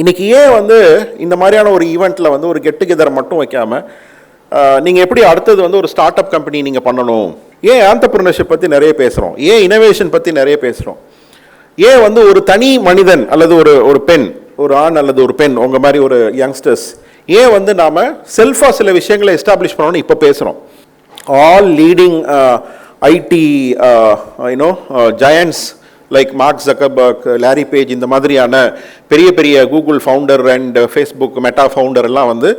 இன்றைக்கி ஏன் வந்து இந்த மாதிரியான ஒரு ஈவெண்ட்டில் வந்து ஒரு கெட் டுகெதர் மட்டும் வைக்காமல் நீங்கள் எப்படி அடுத்தது வந்து ஒரு ஸ்டார்ட் அப் கம்பெனி நீங்கள் பண்ணணும், ஏன் ஆண்டர்பிரினர்ஷிப் பற்றி நிறைய பேசுகிறோம், ஏன் இனோவேஷன் பற்றி நிறைய பேசுகிறோம், ஏன் வந்து ஒரு தனி மனிதன் அல்லது ஒரு பெண், ஒரு ஆண் அல்லது ஒரு பெண் உங்கள் மாதிரி ஒரு யங்ஸ்டர்ஸ் ஏன் வந்து நாம் செல்ஃபாக சில விஷயங்களை எஸ்டாப்ளிஷ் பண்ணணும்னு இப்போ பேசுகிறோம். All leading IT giants like Mark Zuckerberg, Larry Page, இந்த மாதிரியான பெரிய பெரிய Google founder and Facebook Meta founder எல்லாம் வந்து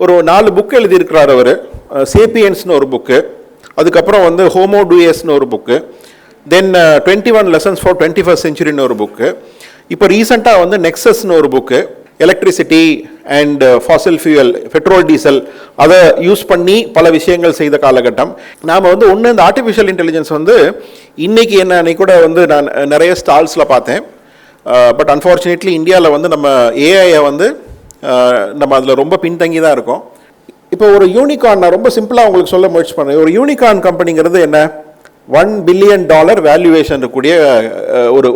ஒரு 4 புக்கு எழுதியிருக்கிறார் அவர். சேப்பியன்ஸ்னு ஒரு புக்கு, அதுக்கப்புறம் வந்து ஹோமோ டூயஸ்னு ஒரு book, then 21 lessons for 21st செஞ்சுரின்னு ஒரு புக்கு, இப்போ ரீசெண்டாக வந்து நெக்ஸஸ்னு ஒரு book, electricity and fossil fuel, petrol diesel அதை யூஸ் பண்ணி பல விஷயங்கள் செய்த காலகட்டம். நாம் வந்து ஒன்று இந்த ஆர்டிஃபிஷியல் இன்டெலிஜென்ஸ் வந்து இன்றைக்கி என்ன கூட வந்து நான் நிறைய ஸ்டால்ஸில் பார்த்தேன். பட் அன்ஃபார்ச்சுனேட்லி இந்தியாவில் வந்து நம்ம ஏஐயை வந்து நம்ம அதில் ரொம்ப பின்தங்கி தான் இருக்கோம். இப்போ ஒரு யூனிகார்ன், நான் ரொம்ப சிம்பிளாக உங்களுக்கு சொல்ல முயற்சி பண்ணேன். ஒரு யூனிகார்ன் கம்பெனிங்கிறது என்ன? $1 பில்லியன் வேல்யூவேஷன் இருக்கக்கூடிய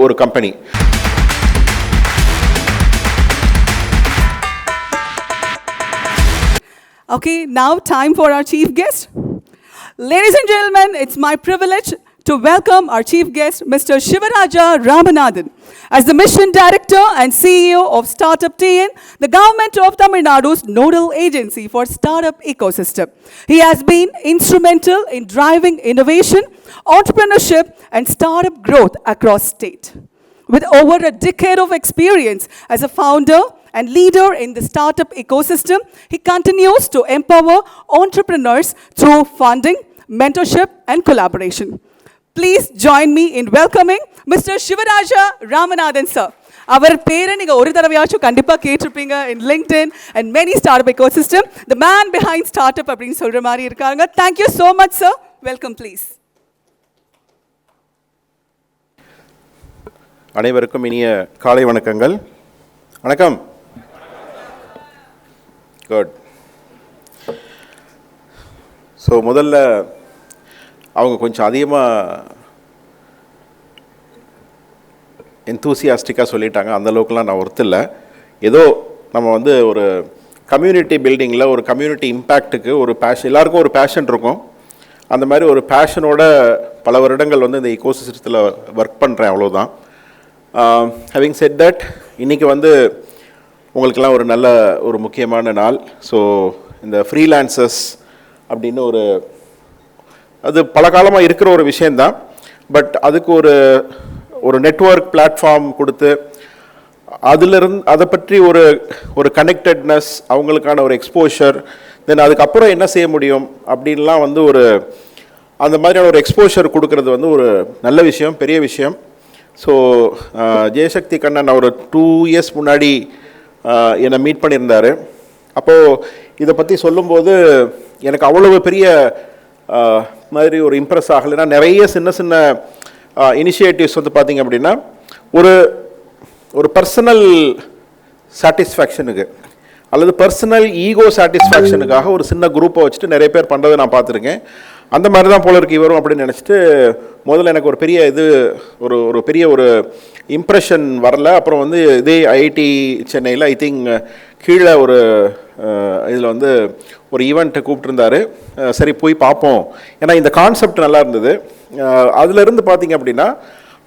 ஒரு company. Okay, now time for our chief guest. Ladies and gentlemen, it's my privilege to welcome our chief guest, Mr. Sivarajah Ramanathan. As the Mission Director and CEO of StartupTN, the Government of Tamil Nadu's nodal agency for startup ecosystem. He has been instrumental in driving innovation, entrepreneurship and startup growth across state. With over a decade of experience as a founder and leader in the startup ecosystem, he continues to empower entrepreneurs through funding, mentorship and collaboration. Please join me in welcoming Mr. Sivarajah Ramanathan sir. அவர் பேரை நீங்கள் ஒரு தடவையாச்சும் கண்டிப்பாக கேட்டிருப்பீங்க in LinkedIn and many startup ecosystem. The man behind startup அப்படின்னு சொல்கிற மாதிரி இருக்காங்க. Thank you so much sir. Welcome please. அனைவருக்கும் இனிய காலை வணக்கங்கள். வணக்கம். குட். ஸோ முதல்ல அவங்க கொஞ்சம் அதிகமாக எந்தூசியாஸ்டிக்காக சொல்லிட்டாங்க. அந்தளவுக்குலாம் நான் ஒருத்தில்லை. ஏதோ நம்ம வந்து ஒரு கம்யூனிட்டி பில்டிங்கில் ஒரு கம்யூனிட்டி இம்பேக்ட்டுக்கு ஒரு பேஷன், எல்லாருக்கும் ஒரு பேஷன் இருக்கும். அந்த மாதிரி ஒரு பேஷனோட பல வருடங்கள் வந்து இந்த ஈகோசிஸ்டத்தில் ஒர்க் பண்ணுறேன், அவ்வளோதான். ஹேவிங் செட் தட், இன்றைக்கி வந்து உங்களுக்கெல்லாம் ஒரு நல்ல ஒரு முக்கியமான நாள். ஸோ இந்த ஃப்ரீலான்சர்ஸ் அப்படின்னு அது பல காலமாக இருக்கிற ஒரு விஷயந்தான். பட் அதுக்கு ஒரு நெட்வொர்க் பிளாட்ஃபார்ம் கொடுத்து அதை பற்றி ஒரு கனெக்டட்னஸ், அவங்களுக்கான ஒரு எக்ஸ்போஷர், தென் அதுக்கப்புறம் என்ன செய்ய முடியும் அப்படின்லாம் வந்து அந்த மாதிரியான ஒரு எக்ஸ்போஷர் கொடுக்கறது வந்து ஒரு நல்ல விஷயம், பெரிய விஷயம். ஸோ ஜெயசக்தி கண்ணன் ஒரு 2 years முன்னாடி என்னை மீட் பண்ணியிருந்தார். அப்போது இதை பற்றி சொல்லும்போது எனக்கு அவ்வளவு பெரிய மாதிரி ஒரு இம்ப்ரெஸ் ஆகலைன்னா, நிறைய சின்ன சின்ன இனிஷியேட்டிவ்ஸ் வந்து பார்த்திங்க அப்படின்னா ஒரு பர்சனல் சாட்டிஸ்ஃபேக்ஷனுக்கு அல்லது பர்சனல் ஈகோ சாட்டிஸ்ஃபேக்ஷனுக்காக ஒரு சின்ன குரூப்பை வச்சுட்டு நிறைய பேர் பண்ணுறதை நான் பார்த்துருக்கேன். அந்த மாதிரி தான் போல இருக்கு வரும் அப்படின்னு நினச்சிட்டு முதல்ல எனக்கு ஒரு பெரிய ஒரு பெரிய ஒரு இம்ப்ரெஷன் வரல. அப்புறம் வந்து இதே ஐஐடி சென்னையில் ஐ திங்க் கீழே இதில் வந்து ஒரு ஈவெண்ட்டை கூப்பிட்டுருந்தாரு. சரி போய் பார்ப்போம், ஏன்னா இந்த கான்செப்ட் நல்லா இருந்தது. அதிலிருந்து பார்த்திங்க அப்படின்னா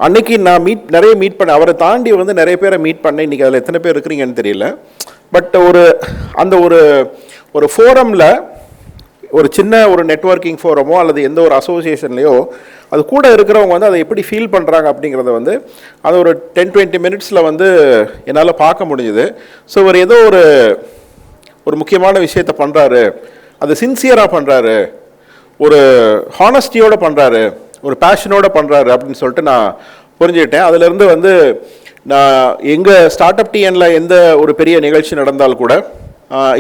அன்றைக்கி நான் நிறைய மீட் பண்ணேன். அவரை தாண்டி வந்து நிறைய பேரை மீட் பண்ணேன். இன்றைக்கி அதில் எத்தனை பேர் இருக்கிறீங்கன்னு தெரியல. பட் அந்த ஒரு ஃபோரமில் ஒரு சின்ன ஒரு நெட்வொர்க்கிங் ஃபோரமோ அல்லது எந்த ஒரு அசோசியேஷன்லையோ அது கூட இருக்கிறவங்க வந்து அதை எப்படி ஃபீல் பண்ணுறாங்க அப்படிங்கிறத வந்து அது ஒரு 10-20 மினிட்ஸில் வந்து என்னால் பார்க்க முடிஞ்சுது. ஸோ அவர் ஏதோ ஒரு முக்கியமான விஷயத்தை பண்ணுறாரு, அது சின்சியராக பண்ணுறாரு, ஒரு ஹானஸ்டியோடு பண்ணுறாரு, ஒரு பேஷனோடு பண்ணுறாரு அப்படின்னு சொல்லிட்டு நான் புரிஞ்சுக்கிட்டேன். அதிலேருந்து வந்து நான் எங்கள் StartupTNல எந்த ஒரு பெரிய நிகழ்ச்சி நடந்தால் கூட,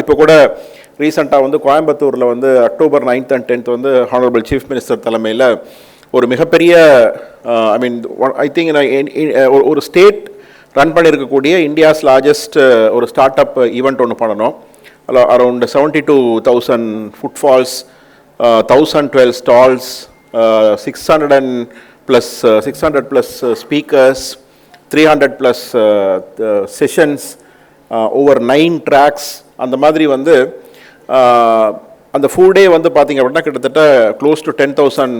இப்போ கூட ரீசெண்டாக வந்து கோயம்புத்தூரில் வந்து October 9th and 10th வந்து ஹானரபிள் சீஃப் மினிஸ்டர் தலைமையில் ஒரு மிகப்பெரிய ஐ திங்க் ஒரு ஸ்டேட் ரன் பண்ணியிருக்கக்கூடிய இந்தியாஸ் லார்ஜஸ்ட் ஒரு ஸ்டார்ட் அப் ஈவெண்ட் ஒன்று பண்ணணும். Around 72,000 footfalls, 1,012 stalls, 600+ speakers, 300+ sessions, over 9 tracks அந்த மாதிரி வந்து அந்த ஃபுல் டே வந்து பார்த்திங்க அப்படின்னா கிட்டத்தட்ட க்ளோஸ் டு 10,000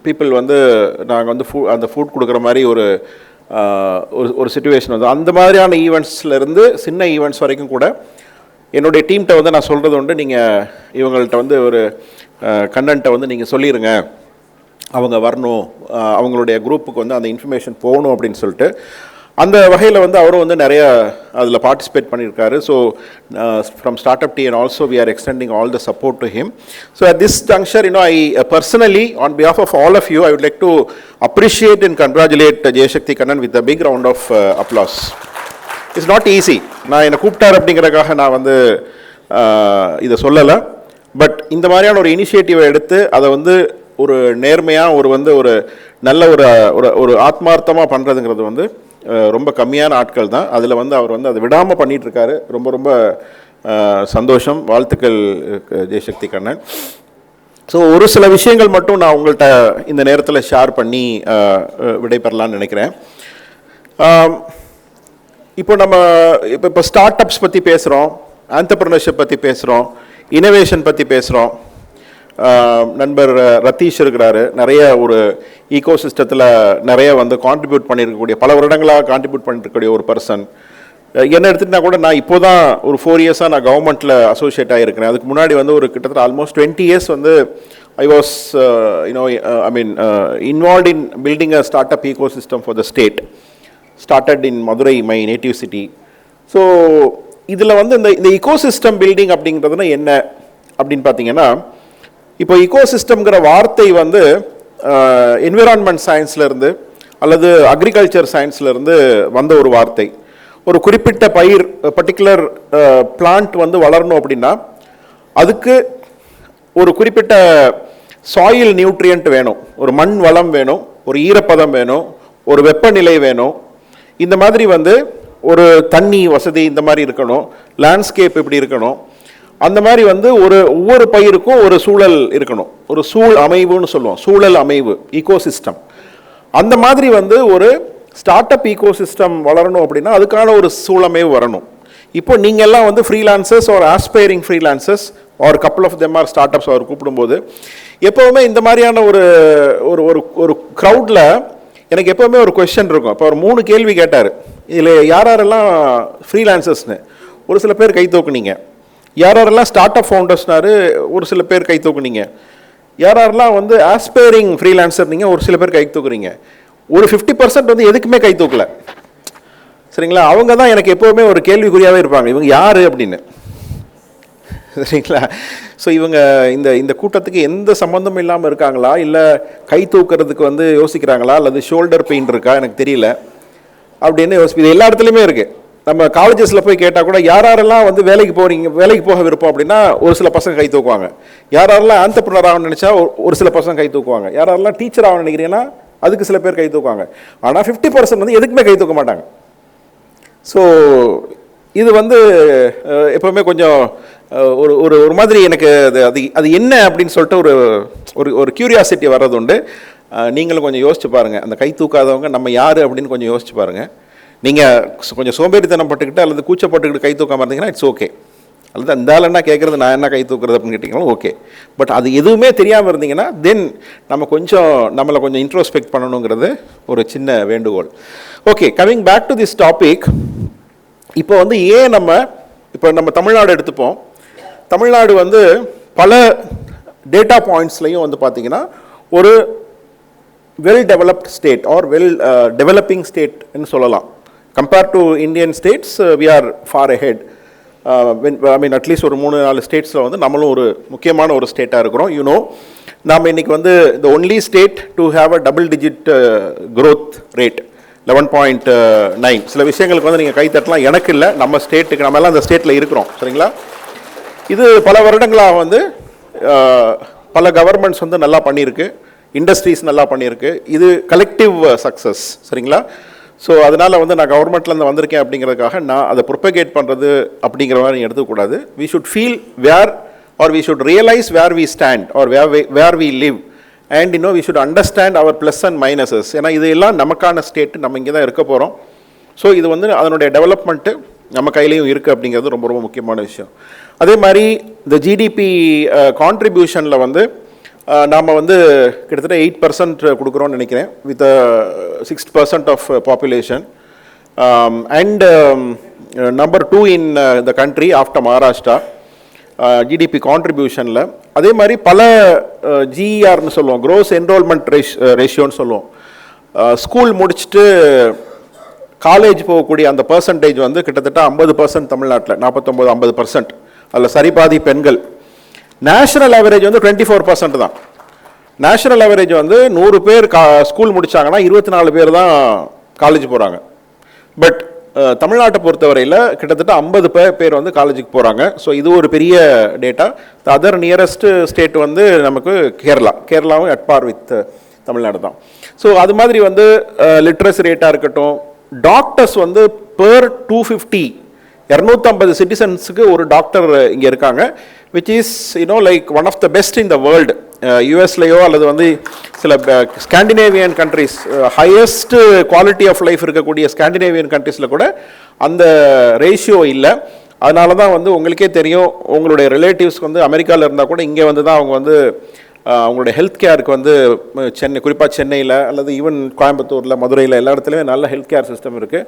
பீப்புள் வந்து நாங்கள் வந்து அந்த ஃபுட் கொடுக்குற மாதிரி ஒரு சிச்சுவேஷன் வந்து அந்த மாதிரியான ஈவெண்ட்ஸ்லேருந்து சின்ன ஈவெண்ட்ஸ் வரைக்கும் கூட என்னுடைய டீம்கிட்ட வந்து நான் சொல்கிறது உண்டு, நீங்கள் இவங்கள்ட்ட வந்து ஒரு கண்டென்ட்டை வந்து நீங்கள் சொல்லிடுங்க, அவங்க வரணும், அவங்களுடைய குரூப்புக்கு வந்து அந்த இன்ஃபர்மேஷன் போகணும் அப்படின்னு சொல்லிட்டு அந்த வகையில் வந்து அவரும் வந்து நிறைய அதில் பார்ட்டிசிபேட் பண்ணியிருக்காரு. So from StartupTN also we are extending all the support to him. So at this juncture I personally on behalf of all of you I would like to appreciate and congratulate Jayasakthi Kannan with a big round of applause. It's not easy. நான் என்னை கூப்பிட்டார் அப்படிங்கிறதுக்காக நான் வந்து இதை சொல்லலை. But இந்த மாதிரியான ஒரு இனிஷியேட்டிவை எடுத்து அதை வந்து ஒரு நேர்மையாக ஒரு நல்ல ஒரு ஆத்மார்த்தமாக பண்ணுறதுங்கிறது வந்து ரொம்ப கம்மியான ஆட்கள் தான். அதில் வந்து அவர் வந்து அதை விடாமல் பண்ணிகிட்ருக்காரு. ரொம்ப ரொம்ப சந்தோஷம். வாழ்த்துக்கள் ஜெயசக்தி கண்ணன். ஸோ ஒரு சில விஷயங்கள் மட்டும் நான் உங்கள்கிட்ட இந்த நேரத்தில் ஷேர் பண்ணி விடைபெறலான்னு நினைக்கிறேன். இப்போ ஸ்டார்ட் அப்ஸ் பற்றி பேசுகிறோம், ஆண்டர்பிரினர்ஷிப் பற்றி பேசுகிறோம், இனோவேஷன் பற்றி பேசுகிறோம். நண்பர் ரத்தீஷ் இருக்கிறாரு, நிறைய ஒரு ஈகோ சிஸ்டத்தில் நிறைய வந்து கான்ட்ரிபியூட் பண்ணியிருக்கக்கூடிய, பல வருடங்களாக கான்ட்ரிபியூட் பண்ணியிருக்கக்கூடிய ஒரு பர்சன். என்ன எடுத்துகிட்டா கூட நான் இப்போ தான் ஒரு 4 இயர்ஸாக நான் கவர்மெண்ட்டில் அசோசியேட் ஆகிருக்கிறேன். அதுக்கு முன்னாடி வந்து ஒரு கிட்டத்தட்ட ஆல்மோஸ்ட் 20 இயர்ஸ் வந்து I was involve in building a start up ecosystem for the state. Started in Madurai, my native city. So இதில் வந்து இந்த ஈகோசிஸ்டம் பில்டிங் அப்படிங்கிறதுனா என்ன அப்படின்னு பார்த்தீங்கன்னா, இப்போ ஈகோசிஸ்டம்ங்கிற வார்த்தை வந்து என்விரான்மெண்ட் சயின்ஸ்லேருந்து அல்லது அக்ரிகல்ச்சர் சயின்ஸ்லேருந்து வந்த ஒரு வார்த்தை. ஒரு குறிப்பிட்ட பயிர், பர்டிகுலர் பிளான்ட் வந்து வளரணும் அப்படின்னா அதுக்கு ஒரு குறிப்பிட்ட சாயில் நியூட்ரியன்ட் வேணும், ஒரு மண் வளம் வேணும், ஒரு ஈரப்பதம் வேணும், ஒரு வெப்பநிலை வேணும். இந்த மாதிரி வந்து ஒரு தண்ணி வசதி இந்த மாதிரி இருக்கணும், லேண்ட்ஸ்கேப் இப்படி இருக்கணும். அந்த மாதிரி வந்து ஒவ்வொரு பயிருக்கும் ஒரு சூழல் இருக்கணும், ஒரு அமைவுன்னு சொல்லுவோம், சூழல் அமைவு, ஈகோசிஸ்டம். அந்த மாதிரி வந்து ஒரு ஸ்டார்ட் அப் ஈகோசிஸ்டம் வளரணும் அப்படின்னா அதுக்கான ஒரு சூழமைவு வரணும். இப்போ நீங்கள் எல்லாம் வந்து ஃப்ரீலான்சர்ஸ் ஒரு ஆஸ்பைரிங் ஃப்ரீலான்சர்ஸ் ஒரு couple of them are start ups அவர் கூப்பிடும்போது எப்போவுமே இந்த மாதிரியான ஒரு க்ரௌடில் எனக்கு எப்போவுமே ஒரு கொஸ்டின் இருக்கும். இப்போ ஒரு 3 கேள்வி கேட்டார். இதில் யாரெல்லாம் ஃப்ரீலான்சர்ஸ்னு ஒரு சில பேர் கை தூக்குனீங்க, யாரெல்லாம் ஸ்டார்ட் அப் ஃபவுண்டர்ஸ்னாரு ஒரு சில பேர் கை தூக்குனீங்க, யாரெல்லாம் வந்து ஆஸ்பைரிங் ஃப்ரீலான்சர் நீங்கள் ஒரு சில பேர் கை தூக்குறீங்க. ஒரு 50% வந்து எதுக்குமே கை தூக்கல. சரிங்களா? அவங்க தான் எனக்கு எப்போவுமே ஒரு கேள்விக்குறியாகவே இருப்பாங்க, இவங்க யார் அப்படின்னு. சரிங்களா? ஸோ இவங்க இந்த கூட்டத்துக்கு எந்த சம்மந்தமும் இல்லாமல் இருக்காங்களா, இல்லை கை தூக்கிறதுக்கு வந்து யோசிக்கிறாங்களா, அல்லது ஷோல்டர் பெயின் இருக்கா, எனக்கு தெரியல அப்படின்னு இது எல்லா இடத்துலையுமே இருக்குது. நம்ம காலேஜஸில் போய் கேட்டால் கூட யாரெல்லாம் வந்து வேலைக்கு போக விருப்பம் அப்படின்னா ஒரு சில பசங்க கை தூக்குவாங்க. யாரெல்லாம் ஆண்டர்பிரினர் ஆகணும்னு நினச்சா ஒரு சில பசங்க கை தூக்குவாங்க. யாரெல்லாம் டீச்சர் ஆகணும்னு நினைக்கிறீங்கன்னா அதுக்கு சில பேர் கை தூக்குவாங்க. ஆனால் 50% வந்து எதுக்குமே கை தூக்க மாட்டாங்க. ஸோ இது வந்து எப்போவுமே கொஞ்சம் ஒரு மாதிரி எனக்கு அது என்ன அப்படின்னு சொல்லிட்டு ஒரு கியூரியாசிட்டி வர்றது உண்டு. நீங்களும் கொஞ்சம் யோசிச்சு பாருங்கள், அந்த கை தூக்காதவங்க நம்ம யார் அப்படின்னு கொஞ்சம் யோசிச்சு பாருங்கள். நீங்கள் கொஞ்சம் சோம்பேறித்தனம் பட்டுக்கிட்டு அல்லது கூச்சப்பட்டுக்கிட்டு கை தூக்காமல் இருந்தீங்கன்னா இட்ஸ் ஓகே. அல்லது அந்த ஆள் என்ன கேட்குறது, நான் என்ன கை தூக்குறது அப்படின்னு கேட்டிங்கனாலும் ஓகே. பட் அது எதுவுமே தெரியாமல் இருந்தீங்கன்னா தென் நம்மளை கொஞ்சம் இன்ட்ரோஸ்பெக்ட் பண்ணணுங்கிறது ஒரு சின்ன வேண்டுகோள். Okay, coming back to this topic. இப்போ வந்து நம்ம தமிழ்நாடு எடுத்துப்போம். தமிழ்நாடு வந்து பல டேட்டா பாயிண்ட்ஸ்லையும் வந்து பார்த்திங்கன்னா ஒரு well developed state or developing ஸ்டேட்னு சொல்லலாம். Compare to Indian states we are far ahead. At least ஒரு 3-4 ஸ்டேட்ஸில் வந்து நம்மளும் ஒரு முக்கியமான ஒரு ஸ்டேட்டாக இருக்கிறோம். நாம் இன்றைக்கி வந்து the only state to have a double digit growth rate 11.9. சில விஷயங்களுக்கு வந்து நீங்கள் கை தட்டலாம், எனக்கு இல்லை, நம்ம ஸ்டேட்டுக்கு, நம்ம எல்லாம் அந்த ஸ்டேட்டில் இருக்கிறோம். சரிங்களா? இது பல வருடங்களாக வந்து பல கவர்மெண்ட்ஸ் வந்து நல்லா பண்ணியிருக்கு, இண்டஸ்ட்ரீஸ் நல்லா பண்ணியிருக்கு. இது கலெக்டிவ் சக்ஸஸ். சரிங்களா? ஸோ அதனால் வந்து நான் கவர்மெண்ட்லேருந்து வந்திருக்கேன் அப்படிங்கிறதுக்காக நான் அதை ப்ரொபகேட் பண்ணுறது அப்படிங்கிற மாதிரி நீங்கள் எடுத்துக்கூடாது. We should feel we should realize where we stand or where we live and we should understand our plus and minuses. ஏன்னா இது எல்லாம் நமக்கான ஸ்டேட், நம்ம இங்கே தான் இருக்க போகிறோம். ஸோ இது வந்து அதனுடைய டெவலப்மெண்ட்டு நம்ம கையிலையும் இருக்குது அப்படிங்கிறது ரொம்ப ரொம்ப முக்கியமான விஷயம். அதே மாதிரி இந்த ஜிடிபி கான்ட்ரிபியூஷனில் வந்து நாம் வந்து கிட்டத்தட்ட 8% கொடுக்குறோன்னு நினைக்கிறேன், with 6% of population, and number 2 in the country after Maharashtra GDP கான்ட்ரிபியூஷனில். அதே மாதிரி பல ஜிஇஆர்னு சொல்லுவோம், க்ரோஸ் என்ரோல்மெண்ட் ரேஷியோன்னு சொல்லுவோம். ஸ்கூல் முடிச்சுட்டு காலேஜ் போகக்கூடிய அந்த பர்சன்டேஜ் வந்து கிட்டத்தட்ட 50% தமிழ்நாட்டில், 49-50%, அதில் சரிபாதி பெண்கள். நேஷனல் ஆவரேஜ் வந்து 24% தான். நேஷனல் ஆவரேஜ் வந்து 100 பேர் ஸ்கூல் முடித்தாங்கன்னா 24 பேர் தான் காலேஜ் போகிறாங்க. பட் தமிழ்நாட்டை பொறுத்தவரையில் கிட்டத்தட்ட 50 பேர் வந்து காலேஜுக்கு போகிறாங்க. ஸோ இது ஒரு பெரிய data. The other nearest state வந்து நமக்கு கேரளாவும் அட் பார் வித் தமிழ்நாடு தான். ஸோ அது மாதிரி வந்து லிட்ரஸி ரேட்டாக இருக்கட்டும், டாக்டர்ஸ் வந்து பெர் 250 சிட்டிசன்ஸுக்கு ஒரு டாக்டர் இங்கே இருக்காங்க, which is like one of the best in the world. யூஎஸ்லேயோ அல்லது வந்து சில Scandinavian countries, highest quality of life இருக்கக்கூடிய ஸ்காண்டினேவியன் கண்ட்ரீஸில் கூட அந்த ரேஷியோ இல்லை. அதனால தான் வந்து உங்களுக்கே தெரியும், உங்களுடைய ரிலேட்டிவ்ஸ்க்கு வந்து அமெரிக்காவில் இருந்தால் கூட இங்கே வந்து தான் அவங்க வந்து அவங்களுடைய ஹெல்த் கேருக்கு வந்து குறிப்பாக சென்னையில் அல்லது ஈவன் கோயம்புத்தூரில், மதுரையில், எல்லா இடத்துலையும் நல்ல ஹெல்த் கேர் சிஸ்டம் இருக்குது.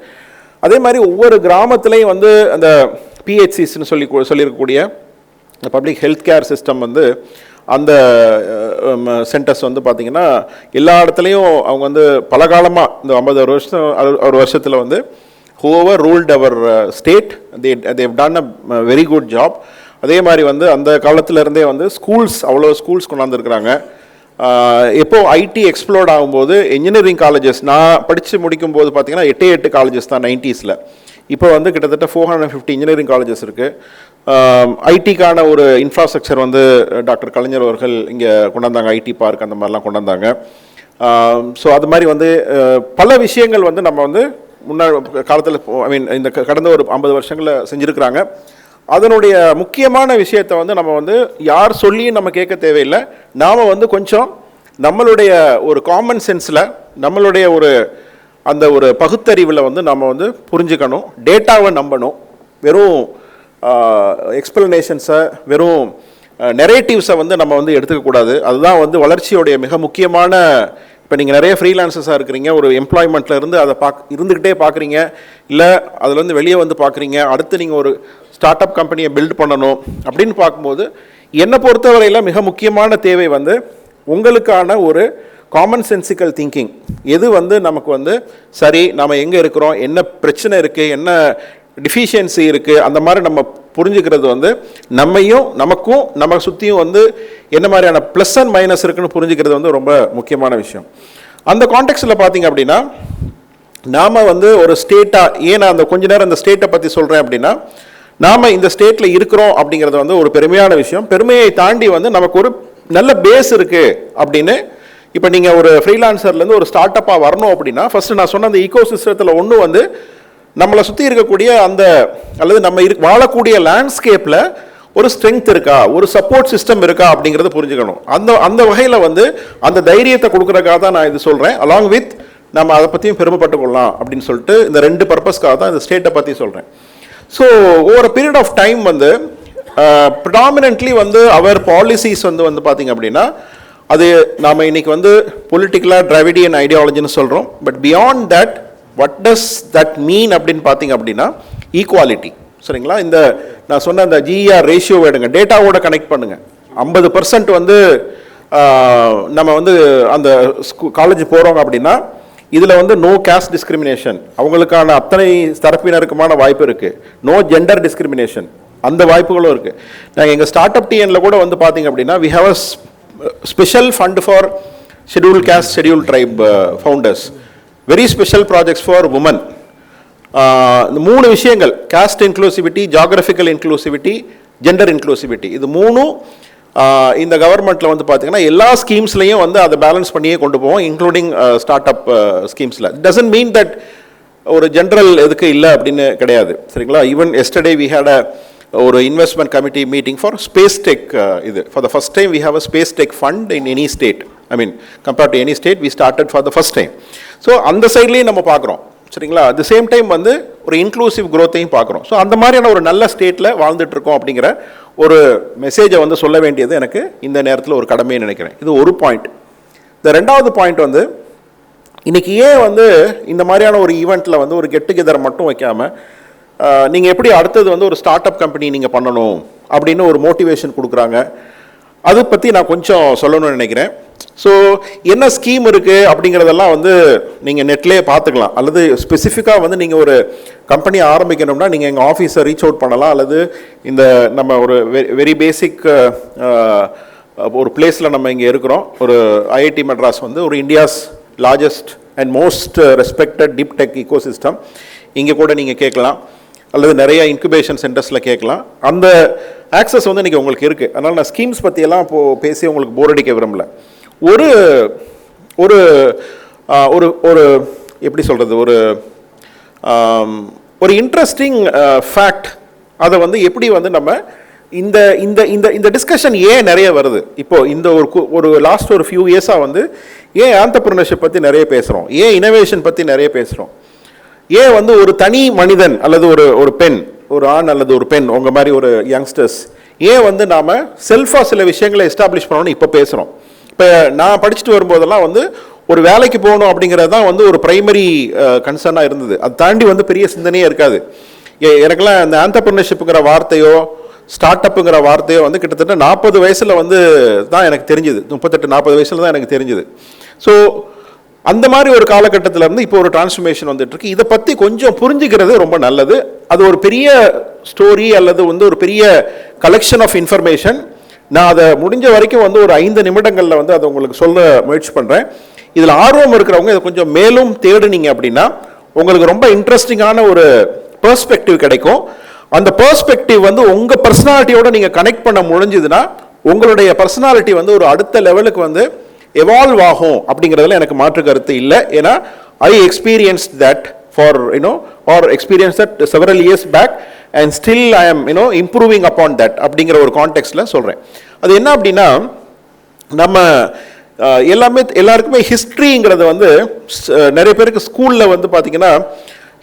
அதே மாதிரி ஒவ்வொரு கிராமத்துலேயும் வந்து அந்த பிஹெச்சிஸ்ன்னு சொல்லியிருக்கக்கூடிய பப்ளிக் ஹெல்த் கேர் சிஸ்டம் வந்து அந்த சென்டர்ஸ் வந்து பார்த்திங்கன்னா எல்லா இடத்துலையும் அவங்க வந்து பல காலமாக இந்த 50 வருஷத்தில் வந்து whoever ruled our state, they've done a very good job. அதே மாதிரி வந்து அந்த காலத்திலேருந்தே வந்து அவ்வளோ ஸ்கூல்ஸ் கொண்டாந்துருக்குறாங்க. எப்போ ஐடி எக்ஸ்ப்ளோர்ட் ஆகும்போது இன்ஜினியரிங் காலேஜஸ், நான் படித்து முடிக்கும்போது பார்த்தீங்கன்னா 8 காலேஜஸ் தான் 90s. இப்போ வந்து கிட்டத்தட்ட 450 இன்ஜினியரிங் காலேஜஸ் இருக்குது. ஐடிக்கான ஒரு இன்ஃப்ராஸ்ட்ரக்சர் வந்து டாக்டர் கலைஞர் அவர்கள் இங்கே கொண்டாந்தாங்க, ஐடி பார்க் அந்த மாதிரிலாம் கொண்டாந்தாங்க. ஸோ அது மாதிரி வந்து பல விஷயங்கள் வந்து நம்ம வந்து முன்னாடி காலத்தில் இந்த கடந்த ஒரு 50 வருஷங்களில் செஞ்சுருக்கிறாங்க. அதனுடைய முக்கியமான விஷயத்தை வந்து நம்ம வந்து யார் சொல்லியும் நம்ம கேட்க தேவையில்லை. நாம் வந்து கொஞ்சம் நம்மளுடைய ஒரு காமன் சென்ஸில், நம்மளுடைய அந்த ஒரு பகுத்தறிவில் வந்து நம்ம வந்து புரிஞ்சுக்கணும், டேட்டாவை நம்பணும். வெறும் எக்ஸ்பிளனேஷன்ஸை, வெறும் நெரேட்டிவ்ஸை வந்து நம்ம வந்து எடுத்துக்கக்கூடாது. அதுதான் வந்து வளர்ச்சியோடைய மிக முக்கியமான. இப்போ நீங்கள் நிறைய ஃப்ரீலான்சர்ஸாக இருக்கிறீங்க, ஒரு எம்ப்ளாய்மெண்ட்டில் இருந்து அதை இருந்துக்கிட்டே பார்க்குறீங்க, இல்லை அதுலேருந்து வெளியே வந்து பார்க்குறீங்க, அடுத்து நீங்கள் ஒரு ஸ்டார்ட் அப் கம்பெனியை பில்ட் பண்ணணும் அப்படின்னு பார்க்கும்போது என்னை பொறுத்தவரையில் மிக முக்கியமான தேவை வந்து உங்களுக்கான ஒரு காமன் சென்சிக்கல் திங்கிங். எது வந்து நமக்கு வந்து சரி, நம்ம எங்கே இருக்கிறோம், என்ன பிரச்சனை இருக்குது, என்ன டிஃபிஷியன்சி இருக்குது, அந்த மாதிரி நம்ம புரிஞ்சுக்கிறது வந்து நமக்கும் நம்ம சுற்றியும் வந்து என்ன மாதிரியான ப்ளஸ் அண்ட் மைனஸ் இருக்குன்னு புரிஞ்சுக்கிறது வந்து ரொம்ப முக்கியமான விஷயம். அந்த கான்டெக்ஸ்டில் பார்த்தீங்க அப்படின்னா நாம் வந்து ஒரு ஸ்டேட்டாக, ஏன் நான் அந்த கொஞ்ச நேரம் அந்த ஸ்டேட்டை பற்றி சொல்கிறேன் அப்படின்னா, நாம் இந்த ஸ்டேட்டில் இருக்கிறோம் அப்படிங்கிறது வந்து ஒரு பெருமையான விஷயம். பெருமையை தாண்டி வந்து நமக்கு ஒரு நல்ல பேஸ் இருக்குது அப்படின்னு. இப்போ நீங்கள் ஒரு ஃப்ரீலான்சர்லேருந்து ஒரு ஸ்டார்ட் அப்பாக வரணும் அப்படின்னா ஃபஸ்ட்டு நான் சொன்ன அந்த ஈகோ சிஸ்டத்தில் ஒன்று வந்து நம்மளை சுற்றி இருக்கக்கூடிய அந்த அல்லது நம்ம வாழக்கூடிய லேண்ட்ஸ்கேப்பில் ஒரு ஸ்ட்ரென்த் இருக்கா, ஒரு சப்போர்ட் சிஸ்டம் இருக்கா அப்படிங்கிறத புரிஞ்சுக்கணும். அந்த வகையில் வந்து அந்த தைரியத்தை கொடுக்குறதுக்காக தான் நான் இது சொல்கிறேன். அலாங் வித் நம்ம அதை பற்றியும் பெருமைப்பட்டு கொள்ளலாம் அப்படின்னு சொல்லிட்டு இந்த 2 பர்பஸ்க்காக தான் இந்த ஸ்டேட்டை பற்றி சொல்கிறேன். So over a period of time வந்து ப்ரிடாமினன்ட்லி வந்து அவர் பாலிசிஸ் வந்து பார்த்திங்க அப்படின்னா அது நாம் இன்றைக்கி வந்து பொலிட்டிக்கலாக டிராவிடியன் ஐடியாலஜின்னு சொல்கிறோம். But beyond that what does that mean அப்படின்னு பார்த்திங்க அப்படின்னா ஈக்குவாலிட்டி. சரிங்களா? இந்த நான் சொன்ன அந்த ஜிஆர் ரேஷியோவை எடுங்க, டேட்டாவோட கனெக்ட் பண்ணுங்கள். 50% வந்து நம்ம வந்து அந்த காலேஜ் போகிறோங்க அப்படின்னா இதில் வந்து நோ கேஸ்ட் டிஸ்கிரிமினேஷன், அவங்களுக்கான அத்தனை தரப்பினருக்குமான வாய்ப்பு இருக்குது. நோ ஜெண்டர் டிஸ்கிரிமினேஷன், அந்த வாய்ப்புகளும் இருக்குது. நாங்கள் எங்கள் ஸ்டார்ட் அப் டிஎன்ல கூட வந்து பார்த்திங்க அப்படின்னா we have a special fund for scheduled caste, scheduled tribe founders, very special projects for women. இந்த 3 விஷயங்கள், caste inclusivity, geographical inclusivity, gender inclusivity, இது 3 இந்த கவர்மெண்ட்டில் வந்து பார்த்திங்கன்னா எல்லா ஸ்கீம்ஸ்லையும் வந்து அதை பேலன்ஸ் பண்ணியே கொண்டு போவோம், இன்க்ளூடிங் ஸ்டார்ட் அப் ஸ்கீம்ஸில். இட் டசன்ட் மீன் தட் ஒரு ஜென்ரல் எதுக்கு இல்லை அப்படின்னு கிடையாது. சரிங்களா? ஈவன் எஸ்டர்டே வி ஹேட் ஒரு investment committee meeting for space tech. இது for the first time we have a space tech fund in any state. Compared to any state we started for the first time. So அந்த சைட்லேயும் நம்ம பார்க்குறோம். சரிங்களா. At the same time வந்து ஒரு inclusive க்ரோத்தையும் பார்க்குறோம். So அந்த மாதிரியான ஒரு நல்ல ஸ்டேட்டில் வாழ்ந்துட்டுருக்கோம் அப்படிங்கிற ஒரு மெசேஜை வந்து சொல்ல வேண்டியது எனக்கு இந்த நேரத்தில் ஒரு கடமைன்னு நினைக்கிறேன். இது ஒரு பாயிண்ட். இந்த ரெண்டாவது பாயிண்ட் வந்து இன்றைக்கி ஏன் வந்து இந்த மாதிரியான ஒரு ஈவெண்ட்டில் வந்து ஒரு கெட் டுகெதர் மட்டும் வைக்காமல் நீங்கள் எப்படி அடுத்தது வந்து ஒரு ஸ்டார்ட் அப் கம்பெனி நீங்கள் பண்ணணும் அப்படின்னு ஒரு மோட்டிவேஷன் கொடுக்குறாங்க. அதை பற்றி நான் கொஞ்சம் சொல்லணும்னு நினைக்கிறேன். ஸோ என்ன ஸ்கீம் இருக்குது அப்படிங்கிறதெல்லாம் வந்து நீங்கள் நெட்லேயே பார்த்துக்கலாம். அல்லது ஸ்பெசிஃபிக்காக வந்து நீங்கள் ஒரு கம்பெனி ஆரம்பிக்கணும்னா நீங்கள் எங்கள் ஆஃபீஸை ரீச் அவுட் பண்ணலாம். அல்லது இந்த நம்ம ஒரு வெரி பேசிக் ஒரு பிளேஸில் நம்ம இங்கே இருக்கிறோம். ஒரு ஐஐடி மெட்ராஸ் வந்து ஒரு India's largest and most respected deep tech ecosystem. இங்கே கூட நீங்கள் கேட்கலாம், அல்லது நிறைய இன்குபேஷன் சென்டர்ஸில் கேட்கலாம். அந்த ஆக்சஸ் வந்து இன்றைக்கி உங்களுக்கு இருக்குது. அதனால் நான் ஸ்கீம்ஸ் பற்றியெல்லாம் இப்போது பேசி உங்களுக்கு போர் அடிக்க விரும்பல. ஒரு ஒரு ஒரு ஒரு எப்படி சொல்கிறது, ஒரு ஒரு இன்ட்ரெஸ்டிங் ஃபேக்ட், அதை வந்து எப்படி வந்து நம்ம இந்த இந்த இந்த இந்த டிஸ்கஷன் ஏன் நிறைய வருது இப்போது இந்த ஒரு லாஸ்ட் ஒரு ஃபியூ இயர்ஸாக வந்து ஏன் ஆண்டர்பிரினர்ஷிப் பற்றி நிறைய பேசுகிறோம், ஏன் இனோவேஷன் பற்றி நிறைய பேசுகிறோம், ஏன் வந்து ஒரு தனி மனிதன் அல்லது ஒரு பெண், ஒரு ஆண் அல்லது ஒரு பெண், உங்கள் மாதிரி ஒரு யங்ஸ்டர்ஸ் ஏன் வந்து நாம் செல்ஃபாக சில விஷயங்களை எஸ்டாப்ளிஷ் பண்ணணும்னு இப்போ பேசுகிறோம். இப்போ நான் படிச்சுட்டு வரும்போதெல்லாம் வந்து ஒரு வேலைக்கு போகணும் அப்படிங்கிறது தான் வந்து ஒரு ப்ரைமரி கன்சர்னாக இருந்தது. அது தாண்டி வந்து பெரிய சிந்தனையே இருக்காது. எனக்கெல்லாம் இந்த ஆண்டர்பிரினர்ஷிப்புங்கிற வார்த்தையோ ஸ்டார்ட் அப்புங்கிற வார்த்தையோ வந்து கிட்டத்தட்ட 40 வயசில் வந்து தான் எனக்கு தெரிஞ்சுது. 38-40 வயசில் தான் எனக்கு தெரிஞ்சுது. ஸோ அந்த மாதிரி ஒரு காலகட்டத்தில் இருந்து இப்போ ஒரு டிரான்ஸ்ஃபர்மேஷன் வந்துட்டுருக்கு. இதை பற்றி கொஞ்சம் புரிஞ்சுக்கிறது ரொம்ப நல்லது. அது ஒரு பெரிய ஸ்டோரி அல்லது வந்து ஒரு பெரிய கலெக்ஷன் ஆஃப் இன்ஃபர்மேஷன். நான் அதை முடிஞ்ச வரைக்கும் வந்து ஒரு 5 நிமிடங்களில் வந்து அதை உங்களுக்கு சொல்ல முயற்சி பண்ணுறேன். இதில் ஆர்வம் இருக்கிறவங்க இதை கொஞ்சம் மேலும் தேடுனீங்க அப்படின்னா உங்களுக்கு ரொம்ப இன்ட்ரெஸ்டிங்கான ஒரு பெர்ஸ்பெக்டிவ் கிடைக்கும். அந்த பெர்ஸ்பெக்டிவ் வந்து உங்கள் பர்சனாலிட்டியோட நீங்கள் கனெக்ட் பண்ண முடிஞ்சுதுன்னா உங்களுடைய பர்சனாலிட்டி வந்து ஒரு அடுத்த லெவலுக்கு வந்து எவால்வ் ஆகும் அப்படிங்கிறதுல எனக்கு மாற்று கருத்து இல்லை. ஏன்னா I experienced that for or experience that several years back and still I am improving upon that அப்படிங்கிற ஒரு கான்டெக்ஸ்டில் சொல்கிறேன். அது என்ன அப்படின்னா, நம்ம எல்லாருக்குமே ஹிஸ்ட்ரிங்கிறது வந்து நிறைய பேருக்கு ஸ்கூலில் வந்து பார்த்திங்கன்னா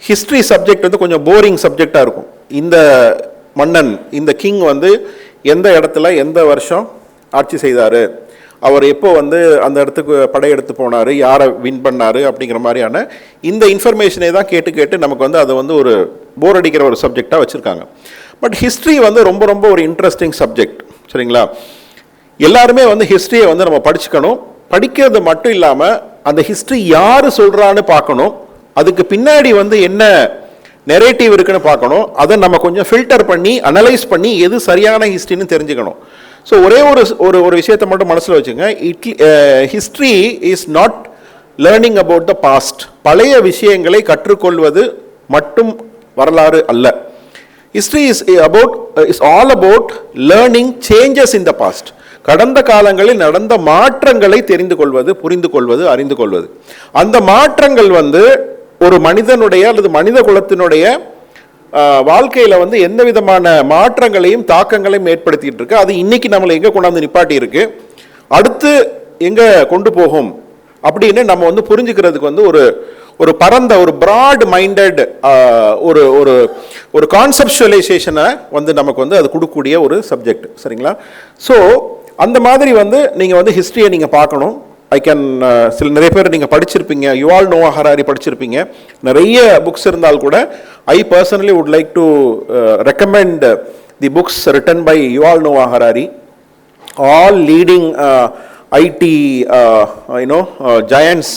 ஹிஸ்ட்ரி சப்ஜெக்ட் வந்து கொஞ்சம் போரிங் சப்ஜெக்டாக இருக்கும். இந்த மன்னன், இந்த கிங் வந்து எந்த இடத்துல எந்த வருஷம் ஆட்சி செய்தார், அவர் எப்போ வந்து அந்த இடத்துக்கு படையெடுத்து போனார், யாரை வின் பண்ணார் அப்படிங்கிற மாதிரியான இந்த இன்ஃபர்மேஷனை தான் கேட்டு நமக்கு வந்து அதை வந்து ஒரு போர் அடிக்கிற ஒரு சப்ஜெக்டாக வச்சுருக்காங்க. பட் ஹிஸ்ட்ரி வந்து ரொம்ப ரொம்ப ஒரு இன்ட்ரெஸ்டிங் சப்ஜெக்ட். சரிங்களா. எல்லாருமே வந்து ஹிஸ்ட்ரியை வந்து நம்ம படிச்சுக்கணும். படிக்கிறது மட்டும் இல்லாமல் அந்த ஹிஸ்ட்ரி யார் சொல்கிறான்னு பார்க்கணும். அதுக்கு பின்னாடி வந்து என்ன நெரேட்டிவ் இருக்குன்னு பார்க்கணும். அதை நம்ம கொஞ்சம் ஃபில்டர் பண்ணி அனலைஸ் பண்ணி எது சரியான ஹிஸ்ட்ரின்னு தெரிஞ்சுக்கணும். ஸோ ஒரே ஒரு விஷயத்தை மட்டும் மனசில் வச்சுங்க. History is not learning about the past. பழைய விஷயங்களை கற்றுக்கொள்வது மட்டும் வரலாறு அல்ல. History is all about learning changes in the past. கடந்த காலங்களில் நடந்த மாற்றங்களை தெரிந்து கொள்வது, புரிந்து கொள்வது, அறிந்து கொள்வது. அந்த மாற்றங்கள் வந்து ஒரு மனிதனுடைய அல்லது மனித குலத்தினுடைய வாழ்க்கையில் வந்து எந்த விதமான மாற்றங்களையும் தாக்கங்களையும் ஏற்படுத்திட்டு இருக்கு. அது இன்னைக்கு நம்மளை எங்கே கொண்டாந்து நிப்பாட்டி இருக்கு, அடுத்து எங்கே கொண்டு போகும் அப்படின்னு நம்ம வந்து புரிஞ்சுக்கிறதுக்கு வந்து ஒரு பரந்த ஒரு பிராட் மைண்டட் ஒரு கான்செப்சுவலைசேஷனை வந்து நமக்கு வந்து அது கொடுக்கக்கூடிய ஒரு சப்ஜெக்ட். சரிங்களா. ஸோ அந்த மாதிரி வந்து நீங்கள் வந்து ஹிஸ்ட்ரியை நீங்கள் பார்க்கணும். நிறைய பேர் நீங்கள் படிச்சிருப்பீங்க, யுவால் நோவா ஹராரி படிச்சிருப்பீங்க. நிறைய புக்ஸ் இருந்தால் கூட I personally would like to recommend the books written by Yuval Noah Harari. All leading IT giants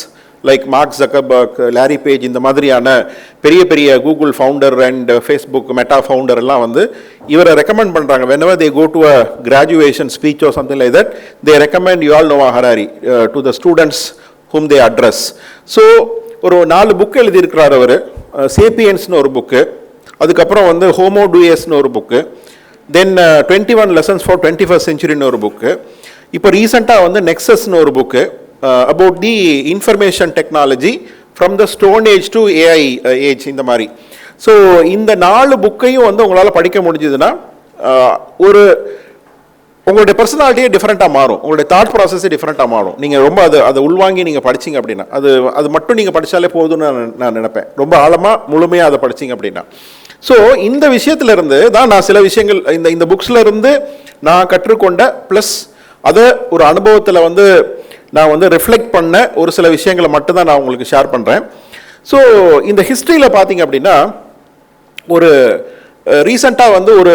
like Mark Zuckerberg, Larry Page, இந்த மாதிரியான பெரிய பெரிய Google founder and Facebook Meta founder எல்லாம் வந்து இவரை ரெக்கமெண்ட் பண்ணுறாங்க. whenever they go to a graduation speech or something like that, they recommend Yuval Noah Harari to the students whom they address. So ஒரு 4 book எழுதியிருக்கிறார் அவர். சேப்பியன்ஸ்னு ஒரு book, அதுக்கப்புறம் வந்து homo டூயஸ்னு ஒரு book, then 21 lessons for 21st centuryன்னு ஒரு book, இப்போ ரீசெண்டாக வந்து நெக்ஸஸ்னு ஒரு book about the information technology from the stone age to AI age, இந்த மாதிரி. ஸோ இந்த 4 புக்கையும் வந்து உங்களால் படிக்க முடிஞ்சதுன்னா ஒரு உங்களுடைய பர்சனாலிட்டியே டிஃப்ரெண்ட்டாக மாறும், உங்களுடைய தாட் ப்ராசஸே டிஃப்ரெண்ட்டாக மாறும். நீங்கள் ரொம்ப அதை உள்வாங்கி நீங்கள் படிச்சிங்க அப்படின்னா, அது மட்டும் நீங்கள் படித்தாலே போதும்னு நான் நினைப்பேன். ரொம்ப ஆழமாக முழுமையாக அதை படிச்சிங்க அப்படின்னா. ஸோ இந்த விஷயத்துலேருந்து தான் நான் சில விஷயங்கள் இந்த புக்ஸில் இருந்து நான் கற்றுக்கொண்ட ப்ளஸ் அதை ஒரு அனுபவத்தில் நான் ரிஃப்ளெக்ட் பண்ண ஒரு சில விஷயங்களை மட்டும்தான் நான் உங்களுக்கு ஷேர் பண்ணுறேன். ஸோ இந்த ஹிஸ்ட்ரியில் பார்த்தீங்க அப்படின்னா ஒரு ரீசெண்டாக ஒரு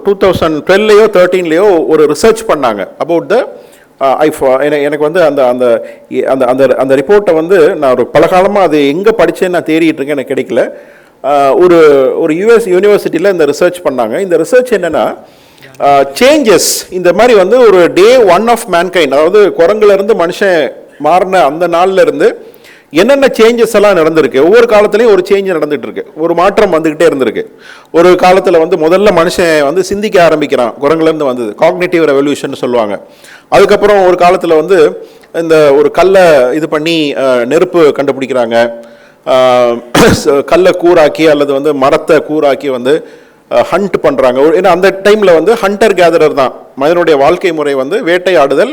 2012லையோ 13லையோ ஒரு ரிசர்ச் பண்ணாங்க அபவுட் த எனக்கு அந்த அந்த அந்த அந்த அந்த ரிப்போர்ட்டை நான் ஒரு பல காலமாக அது எங்கே படித்தேன்னு நான் தேடிட்டு இருக்கேன், எனக்கு கிடைக்கல. ஒரு யூஎஸ் யூனிவர்சிட்டியில் இந்த ரிசர்ச் பண்ணாங்க. இந்த ரிசர்ச் என்னென்னா சேஞ்சஸ் இந்த மாதிரி ஒரு டே 1 ஆஃப் மேன்கைண்ட், அதாவது குரங்குலேருந்து மனுஷன் மாறின அந்த நாளில் இருந்து என்னென்ன சேஞ்சஸ் எல்லாம் நடந்திருக்கு. ஒவ்வொரு காலத்துலையும் ஒரு சேஞ்ச் நடந்துகிட்டு இருக்கு, ஒரு மாற்றம் வந்துக்கிட்டே இருந்திருக்கு. ஒரு காலத்தில் முதல்ல மனுஷன் சிந்திக்க ஆரம்பிக்கிறான், குரங்குலேருந்து வந்தது காக்னிட்டிவ் ரெவல்யூஷன் சொல்லுவாங்க. அதுக்கப்புறம் ஒரு காலத்தில் இந்த ஒரு கல்லை இது பண்ணி நெருப்பு கண்டுபிடிக்கிறாங்க, கல்லை கூராக்கி அல்லது மரத்தை கூராக்கி ஹண்ட் பண்ணுறாங்க. ஏன்னா அந்த டைமில் ஹண்டர் கேதரர் தான் மனிதனுடைய வாழ்க்கை முறை, வேட்டையாடுதல்,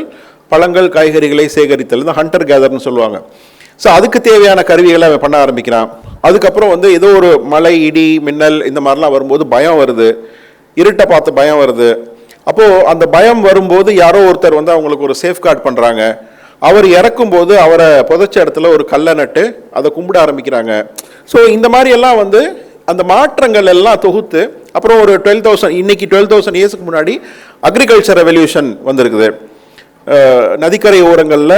பழங்கள் காய்கறிகளை சேகரித்தல் தான் ஹண்டர் கேதர்னு சொல்லுவாங்க. ஸோ அதுக்கு தேவையான கருவிகளை அவன் பண்ண ஆரம்பிக்கிறான். அதுக்கப்புறம் ஏதோ ஒரு மழை, இடி, மின்னல் இந்த மாதிரிலாம் வரும்போது பயம் வருது, இருட்டை பார்த்து பயம் வருது. அப்போது அந்த பயம் வரும்போது யாரோ ஒருத்தர் அவங்களுக்கு ஒரு சேஃப்கார்ட் பண்ணுறாங்க. அவர் இறக்கும்போது அவரை புதைச்ச இடத்துல ஒரு கல்லை நட்டு அதை கும்பிட ஆரம்பிக்கிறாங்க. ஸோ இந்த மாதிரி எல்லாம் அந்த மாற்றங்கள் எல்லாம் தொகுத்து அப்புறம் ஒரு 12,000 இன்னைக்கு 12,000 இயர்ஸுக்கு முன்னாடி அக்ரிகல்ச்சர் ரெவல்யூஷன் வந்திருக்குது. நதிக்கரை ஓரங்களில்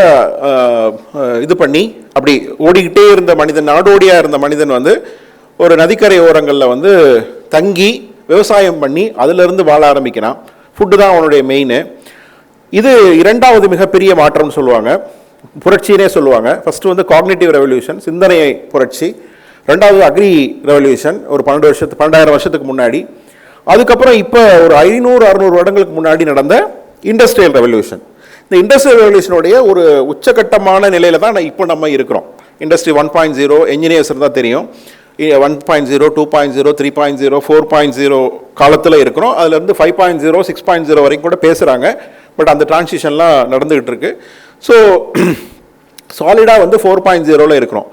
இது பண்ணி அப்படி ஓடிக்கிட்டே இருந்த மனிதன், நாடோடியாக இருந்த மனிதன் ஒரு நதிக்கரை ஓரங்களில் தங்கி விவசாயம் பண்ணி அதிலிருந்து வாழ ஆரம்பிக்கிறான். ஃபுட்டு தான் அவனுடைய மெயின். இது இரண்டாவது மிகப்பெரிய மாற்றம்னு சொல்லுவாங்க, புரட்சினே சொல்லுவாங்க. ஃபர்ஸ்ட் காக்னிட்டிவ் ரெவல்யூஷன், சிந்தனை புரட்சி. ரெண்டாவது அக்ரி ரெவல்யூஷன் ஒரு 12,000 வருஷத்துக்கு முன்னாடி. அதுக்கப்புறம் இப்போ ஒரு 500-600 வருடங்களுக்கு முன்னாடி நடந்த இண்டஸ்ட்ரியல் ரெவல்யூஷன். இந்த இண்டஸ்ட்ரியல் ரெவல்யூஷனுடைய ஒரு உச்சகட்டமான நிலையில் தான் இப்போ நம்ம இருக்கிறோம். இண்டஸ்ட்ரி 1.0 என்ஜினியர்ஸ் இருந்தால் தெரியும். 1.0, 2.0, 3.0, 4.0 காலத்தில் இருக்கிறோம். அதுலேருந்து 5.0, 6.0 வரைக்கும் கூட பேசுகிறாங்க. பட் அந்த டிரான்சிஷன்லாம் நடந்துகிட்டு இருக்கு. ஸோ சாலிடாக 4.0ல இருக்கிறோம்.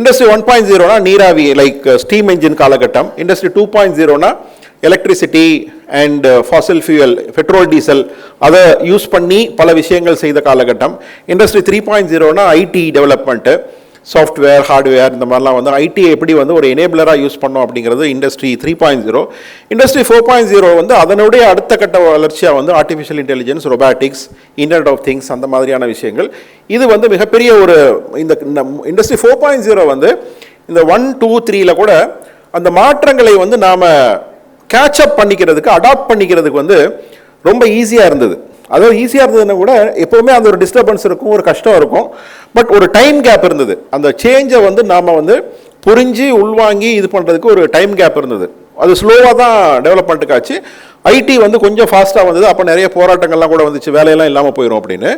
இண்டஸ்ட்ரி 1.0னா நீராவி, லைக் ஸ்டீம் என்ஜின் காலகட்டம். இண்டஸ்ட்ரி 2.0னா electricity and fossil fuel, petrol, diesel அதை யூஸ் பண்ணி பல விஷயங்கள் செய்த காலகட்டம். இண்டஸ்ட்ரி 3.0னா ஐடி டெவலப்மெண்ட்டு, சாஃப்ட்வேர், ஹார்ட்வேர், இந்த மாதிரிலாம் ஐடி எப்படி ஒரு எனேபிளராக யூஸ் பண்ணோம் அப்படிங்கிறது இண்டஸ்ட்ரி 3.0. இண்டஸ்ட்ரி 4.0 அதனுடைய அடுத்த கட்ட வளர்ச்சியாக artificial intelligence, robotics, internet of things, அந்த மாதிரியான விஷயங்கள். இது மிகப்பெரிய ஒரு இந்த இண்டஸ்ட்ரி 4.0 இந்த 1, 2, 3ல கூட அந்த மாற்றங்களை நாம் கேட்சப் பண்ணிக்கிறதுக்கு, அடாப்ட் பண்ணிக்கிறதுக்கு ரொம்ப ஈஸியாக இருந்தது. அதாவது ஈஸியாக இருந்ததுன்னா கூட எப்போவுமே அந்த ஒரு டிஸ்டர்பன்ஸ் இருக்கும், ஒரு கஷ்டம் இருக்கும். பட் ஒரு டைம் கேப் இருந்தது. அந்த சேஞ்சை நாம் புரிஞ்சு உள்வாங்கி இது பண்ணுறதுக்கு ஒரு டைம் கேப் இருந்தது. அது ஸ்லோவாக தான் டெவலப்மெண்ட்டுக்கு ஆச்சு. ஐடி கொஞ்சம் ஃபாஸ்ட்டாக வந்தது. அப்போ நிறைய போராட்டங்கள்லாம் கூட வந்துச்சு, வேலையெல்லாம் இல்லாமல் போயிடும் அப்படின்னு.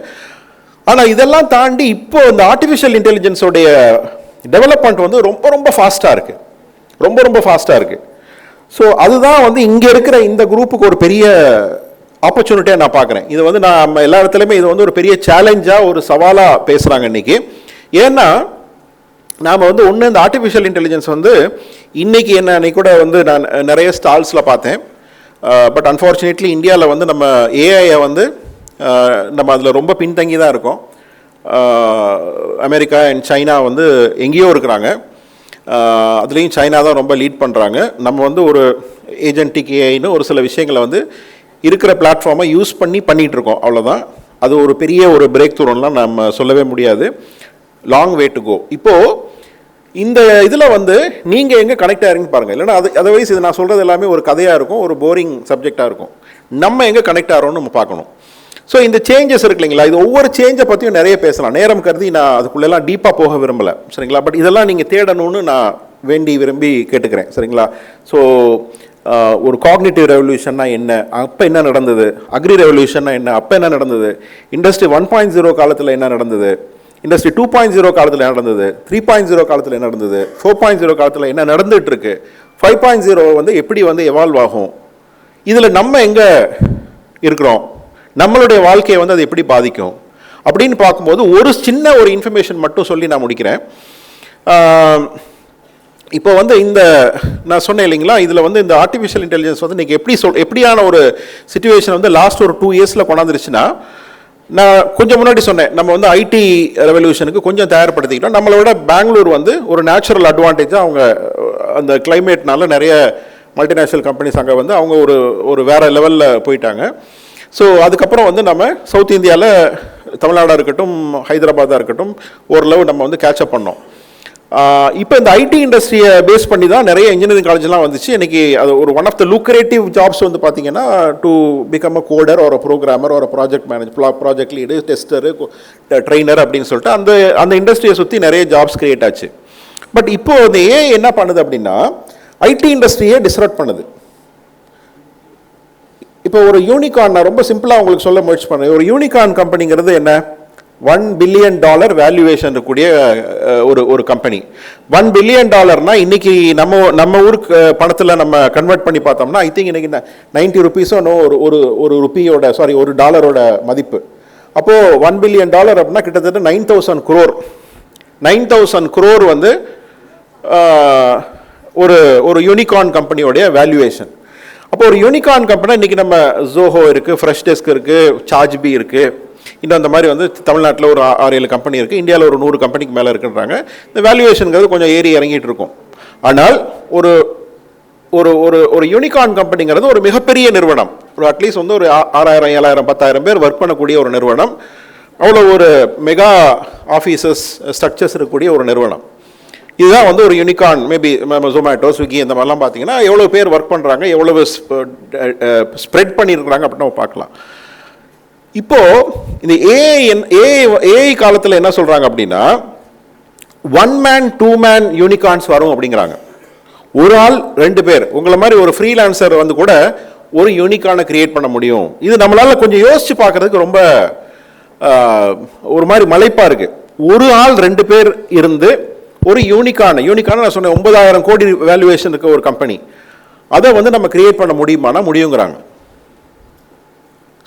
ஆனால் இதெல்லாம் தாண்டி இப்போ இந்த ஆர்டிஃபிஷியல் இன்டெலிஜென்ஸோடைய டெவலப்மெண்ட் ரொம்ப ரொம்ப ஃபாஸ்ட்டாக இருக்குது, ரொம்ப ரொம்ப ஃபாஸ்ட்டாக இருக்குது. ஸோ அதுதான் இங்கே இருக்கிற இந்த குரூப்புக்கு ஒரு பெரிய ஆப்பர்ச்சுனிட்டியாக நான் பார்க்குறேன். இது நம்ம எல்லா இடத்துலையுமே இது ஒரு பெரிய சேலஞ்சாக, ஒரு சவாலாக பேசுகிறாங்க இன்றைக்கி. ஏன்னா நாம் ஒன்று இந்த ஆர்டிஃபிஷியல் இன்டெலிஜென்ஸ் இன்றைக்கி என்ன அன்றைக்கி கூட நான் நிறைய ஸ்டால்ஸில் பார்த்தேன். பட் அன்ஃபார்ச்சுனேட்லி இந்தியாவில் நம்ம ஏஐயை நம்ம அதில் ரொம்ப பின்தங்கி தான் இருக்கோம். அமெரிக்கா அண்ட் சைனா எங்கேயோ இருக்கிறாங்க. அதுலேயும் சைனா தான் ரொம்ப லீட் பண்ணுறாங்க. நம்ம ஒரு ஏஜென்டிக் ஏஐன்னு ஒரு சில விஷயங்களை இருக்கிற பிளாட்ஃபார்மை யூஸ் பண்ணிகிட்ருக்கோம், அவ்வளோதான். அது ஒரு பெரிய ஒரு பிரேக் த்ரூலாம் நம்ம சொல்லவே முடியாது. Long way to go. இப்போது இந்த இதில் நீங்கள் எங்கே கனெக்ட் ஆகிறீங்கன்னு பாருங்கள். இல்லைன்னா அதர்வைஸ் இது நான் சொல்கிறது எல்லாமே ஒரு கதையாக இருக்கும், ஒரு போரிங் சப்ஜெக்டாக இருக்கும். நம்ம எங்கே கனெக்ட் ஆகிறோம்னு நம்ம பார்க்கணும். ஸோ இந்த சேஞ்சஸ் இருக்கு இல்லைங்களா, இது ஒவ்வொரு சேஞ்சை பற்றியும் நிறைய பேசலாம். நேரம் கருதி நான் அதுக்குள்ளெல்லாம் டீப்பாக போக விரும்பலை, சரிங்களா. பட் இதெல்லாம் நீங்கள் தேடணும்னு நான் விரும்பி கேட்டுக்கிறேன், சரிங்களா. ஸோ ஒரு காக்னிட்டிவ் ரெவல்யூஷன்னா என்ன, அப்போ என்ன நடந்தது, அக்ரி ரெவல்யூஷன்னா என்ன, அப்போ என்ன நடந்தது, இண்டஸ்ட்ரி 1.0 காலத்தில் என்ன நடந்தது, இண்டஸ்ட்ரி 2.0 காலத்தில் என்ன நடந்தது, 3.0 காலத்தில் என்ன நடந்தது, 4.0 காலத்தில் என்ன நடந்துகிட்டு இருக்கு, 5.0 எப்படி எவால்வ் ஆகும், இதில் நம்ம எங்கே இருக்கிறோம், நம்மளுடைய வாழ்க்கையை வந்து அது எப்படி பாதிக்கும் அப்படின்னு பார்க்கும்போது ஒரு சின்ன ஒரு இன்ஃபர்மேஷன் மட்டும் சொல்லி நான் முடிக்கிறேன். இப்போ வந்து இந்த நான் சொன்னேன் இல்லைங்களா, இதில் வந்து இந்த ஆர்டிஃபிஷியல் இன்டெலிஜென்ஸ் வந்து நீங்கள் எப்படியான ஒரு சிச்சுவேஷன் வந்து லாஸ்ட் ஒரு 2 இயர்ஸில் கொண்டாந்துருச்சுன்னா, நான் கொஞ்சம் முன்னாடி சொன்னேன், நம்ம வந்து ஐடி ரெவல்யூஷனுக்கு கொஞ்சம் தயார்படுத்திக்கிட்டோம். நம்மளோட பெங்களூர் வந்து ஒரு நேச்சுரல் அட்வான்டேஜாக அவங்க அந்த கிளைமேட்னால நிறைய மல்டிநேஷ்னல் கம்பெனிஸ் அங்கே வந்து அவங்க ஒரு வேறு லெவலில் போயிட்டாங்க. ஸோ அதுக்கப்புறம் வந்து நம்ம சவுத் இந்தியாவில் தமிழ்நாடாக இருக்கட்டும், ஹைதராபாத்தாக இருக்கட்டும், ஓரளவு நம்ம வந்து கேட்சப் பண்ணோம். இப்போ இந்த ஐடி இண்டஸ்ட்ரியை பேஸ் பண்ணி தான் நிறைய இன்ஜினியரிங் காலேஜ்லாம் வந்துச்சு. இன்றைக்கி அது ஒரு one of the lucrative jobs வந்து பார்த்தீங்கன்னா டு பிகம் அ கோடர் ஒரு ப்ரோக்ராமர் ஒரு project project lead, tester, trainer அப்படின்னு சொல்லிட்டு அந்த இண்டஸ்ட்ரியை சுற்றி நிறைய ஜாப்ஸ் கிரியேட் ஆச்சு. பட் இப்போ அந்த ஏஐ என்ன பண்ணுது அப்படின்னா ஐடி இண்டஸ்ட்ரியே டிஸ்ரப்ட் பண்ணுது. இப்போ ஒரு யூனிகார்ன், நான் ரொம்ப சிம்பிளாக உங்களுக்கு சொல்ல முயற்சி பண்ணுறேன். ஒரு யூனிகார்ன் கம்பெனிங்கிறது என்ன? $1 billion வேல்யூவேஷன் இருக்கக்கூடிய ஒரு கம்பெனி. $1 billion இன்னைக்கு நம்ம ஊருக்கு பணத்தில் நம்ம கன்வெர்ட் பண்ணி பார்த்தோம்னா ஐ திங்க் இன்னைக்கு 90 rupees ஒரு ருப்பியோட ஒரு டாலரோட மதிப்பு. அப்போது $1 billion அப்படின்னா கிட்டத்தட்ட 9,000 crore. 9,000 crore வந்து ஒரு யூனிகார்ன் கம்பெனியோடைய வேல்யூவேஷன். அப்போ ஒரு யூனிகார்ன் கம்பெனி இன்றைக்கி நம்ம ஜோஹோ இருக்குது, ஃப்ரெஷ் டெஸ்க் இருக்குது, சார்ஜ்பி இருக்குது, இன்னும் அந்த மாதிரி வந்து தமிழ்நாட்டில் ஒரு 6-7 கம்பெனி இருக்குது, இந்தியாவில் ஒரு 100 கம்பெனிக்கு மேலே இருக்குன்றாங்க. இந்த வேல்யூவேஷனுங்கிறது கொஞ்சம் ஏறி இறங்கிட்டு இருக்கும். ஆனால் ஒரு ஒரு ஒரு ஒரு யூனிகார்ன் கம்பெனிங்கிறது ஒரு மிகப்பெரிய நிறுவனம். ஒரு அட்லீஸ்ட் வந்து ஒரு 6,000, 7,000, 10,000 பேர் ஒர்க் பண்ணக்கூடிய ஒரு நிறுவனம். அவ்வளோ ஒரு மெகா ஆஃபீஸஸ் ஸ்ட்ரக்சர்ஸ் இருக்கக்கூடிய ஒரு நிறுவனம். இதுதான் வந்து ஒரு யூனிகார்ன். மேபி ஜொமேட்டோ, ஸ்விக்கி இந்த மாதிரிலாம் பார்த்தீங்கன்னா எவ்வளோ பேர் ஒர்க் பண்ணுறாங்க, எவ்வளவு ஸ்ப்ரெட் பண்ணியிருக்கிறாங்க அப்படின்னு நம்ம பார்க்கலாம். இப்போது இந்த ஏஐ காலத்தில் என்ன சொல்கிறாங்க அப்படின்னா 1 man 2 man யூனிகார்ன்ஸ் வரும் அப்படிங்கிறாங்க. ஒரு ஆள் 2 பேர் உங்களை மாதிரி ஒரு ஃப்ரீலான்சர் வந்து கூட ஒரு யூனிகார்னை கிரியேட் பண்ண முடியும். இது நம்மளால் கொஞ்சம் யோசித்து பார்க்குறதுக்கு ரொம்ப ஒரு மாதிரி மலைப்பாக இருக்குது. ஒரு ஆள் 2 பேர் இருந்து ஒரு யூனிகார்ன் நான் சொன்னேன் 9,000 கோடி வேல்யூவேஷன் இருக்க ஒரு கம்பெனி, அதை வந்து நம்ம கிரியேட் பண்ண முடியுமானா முடியுங்கிறாங்க.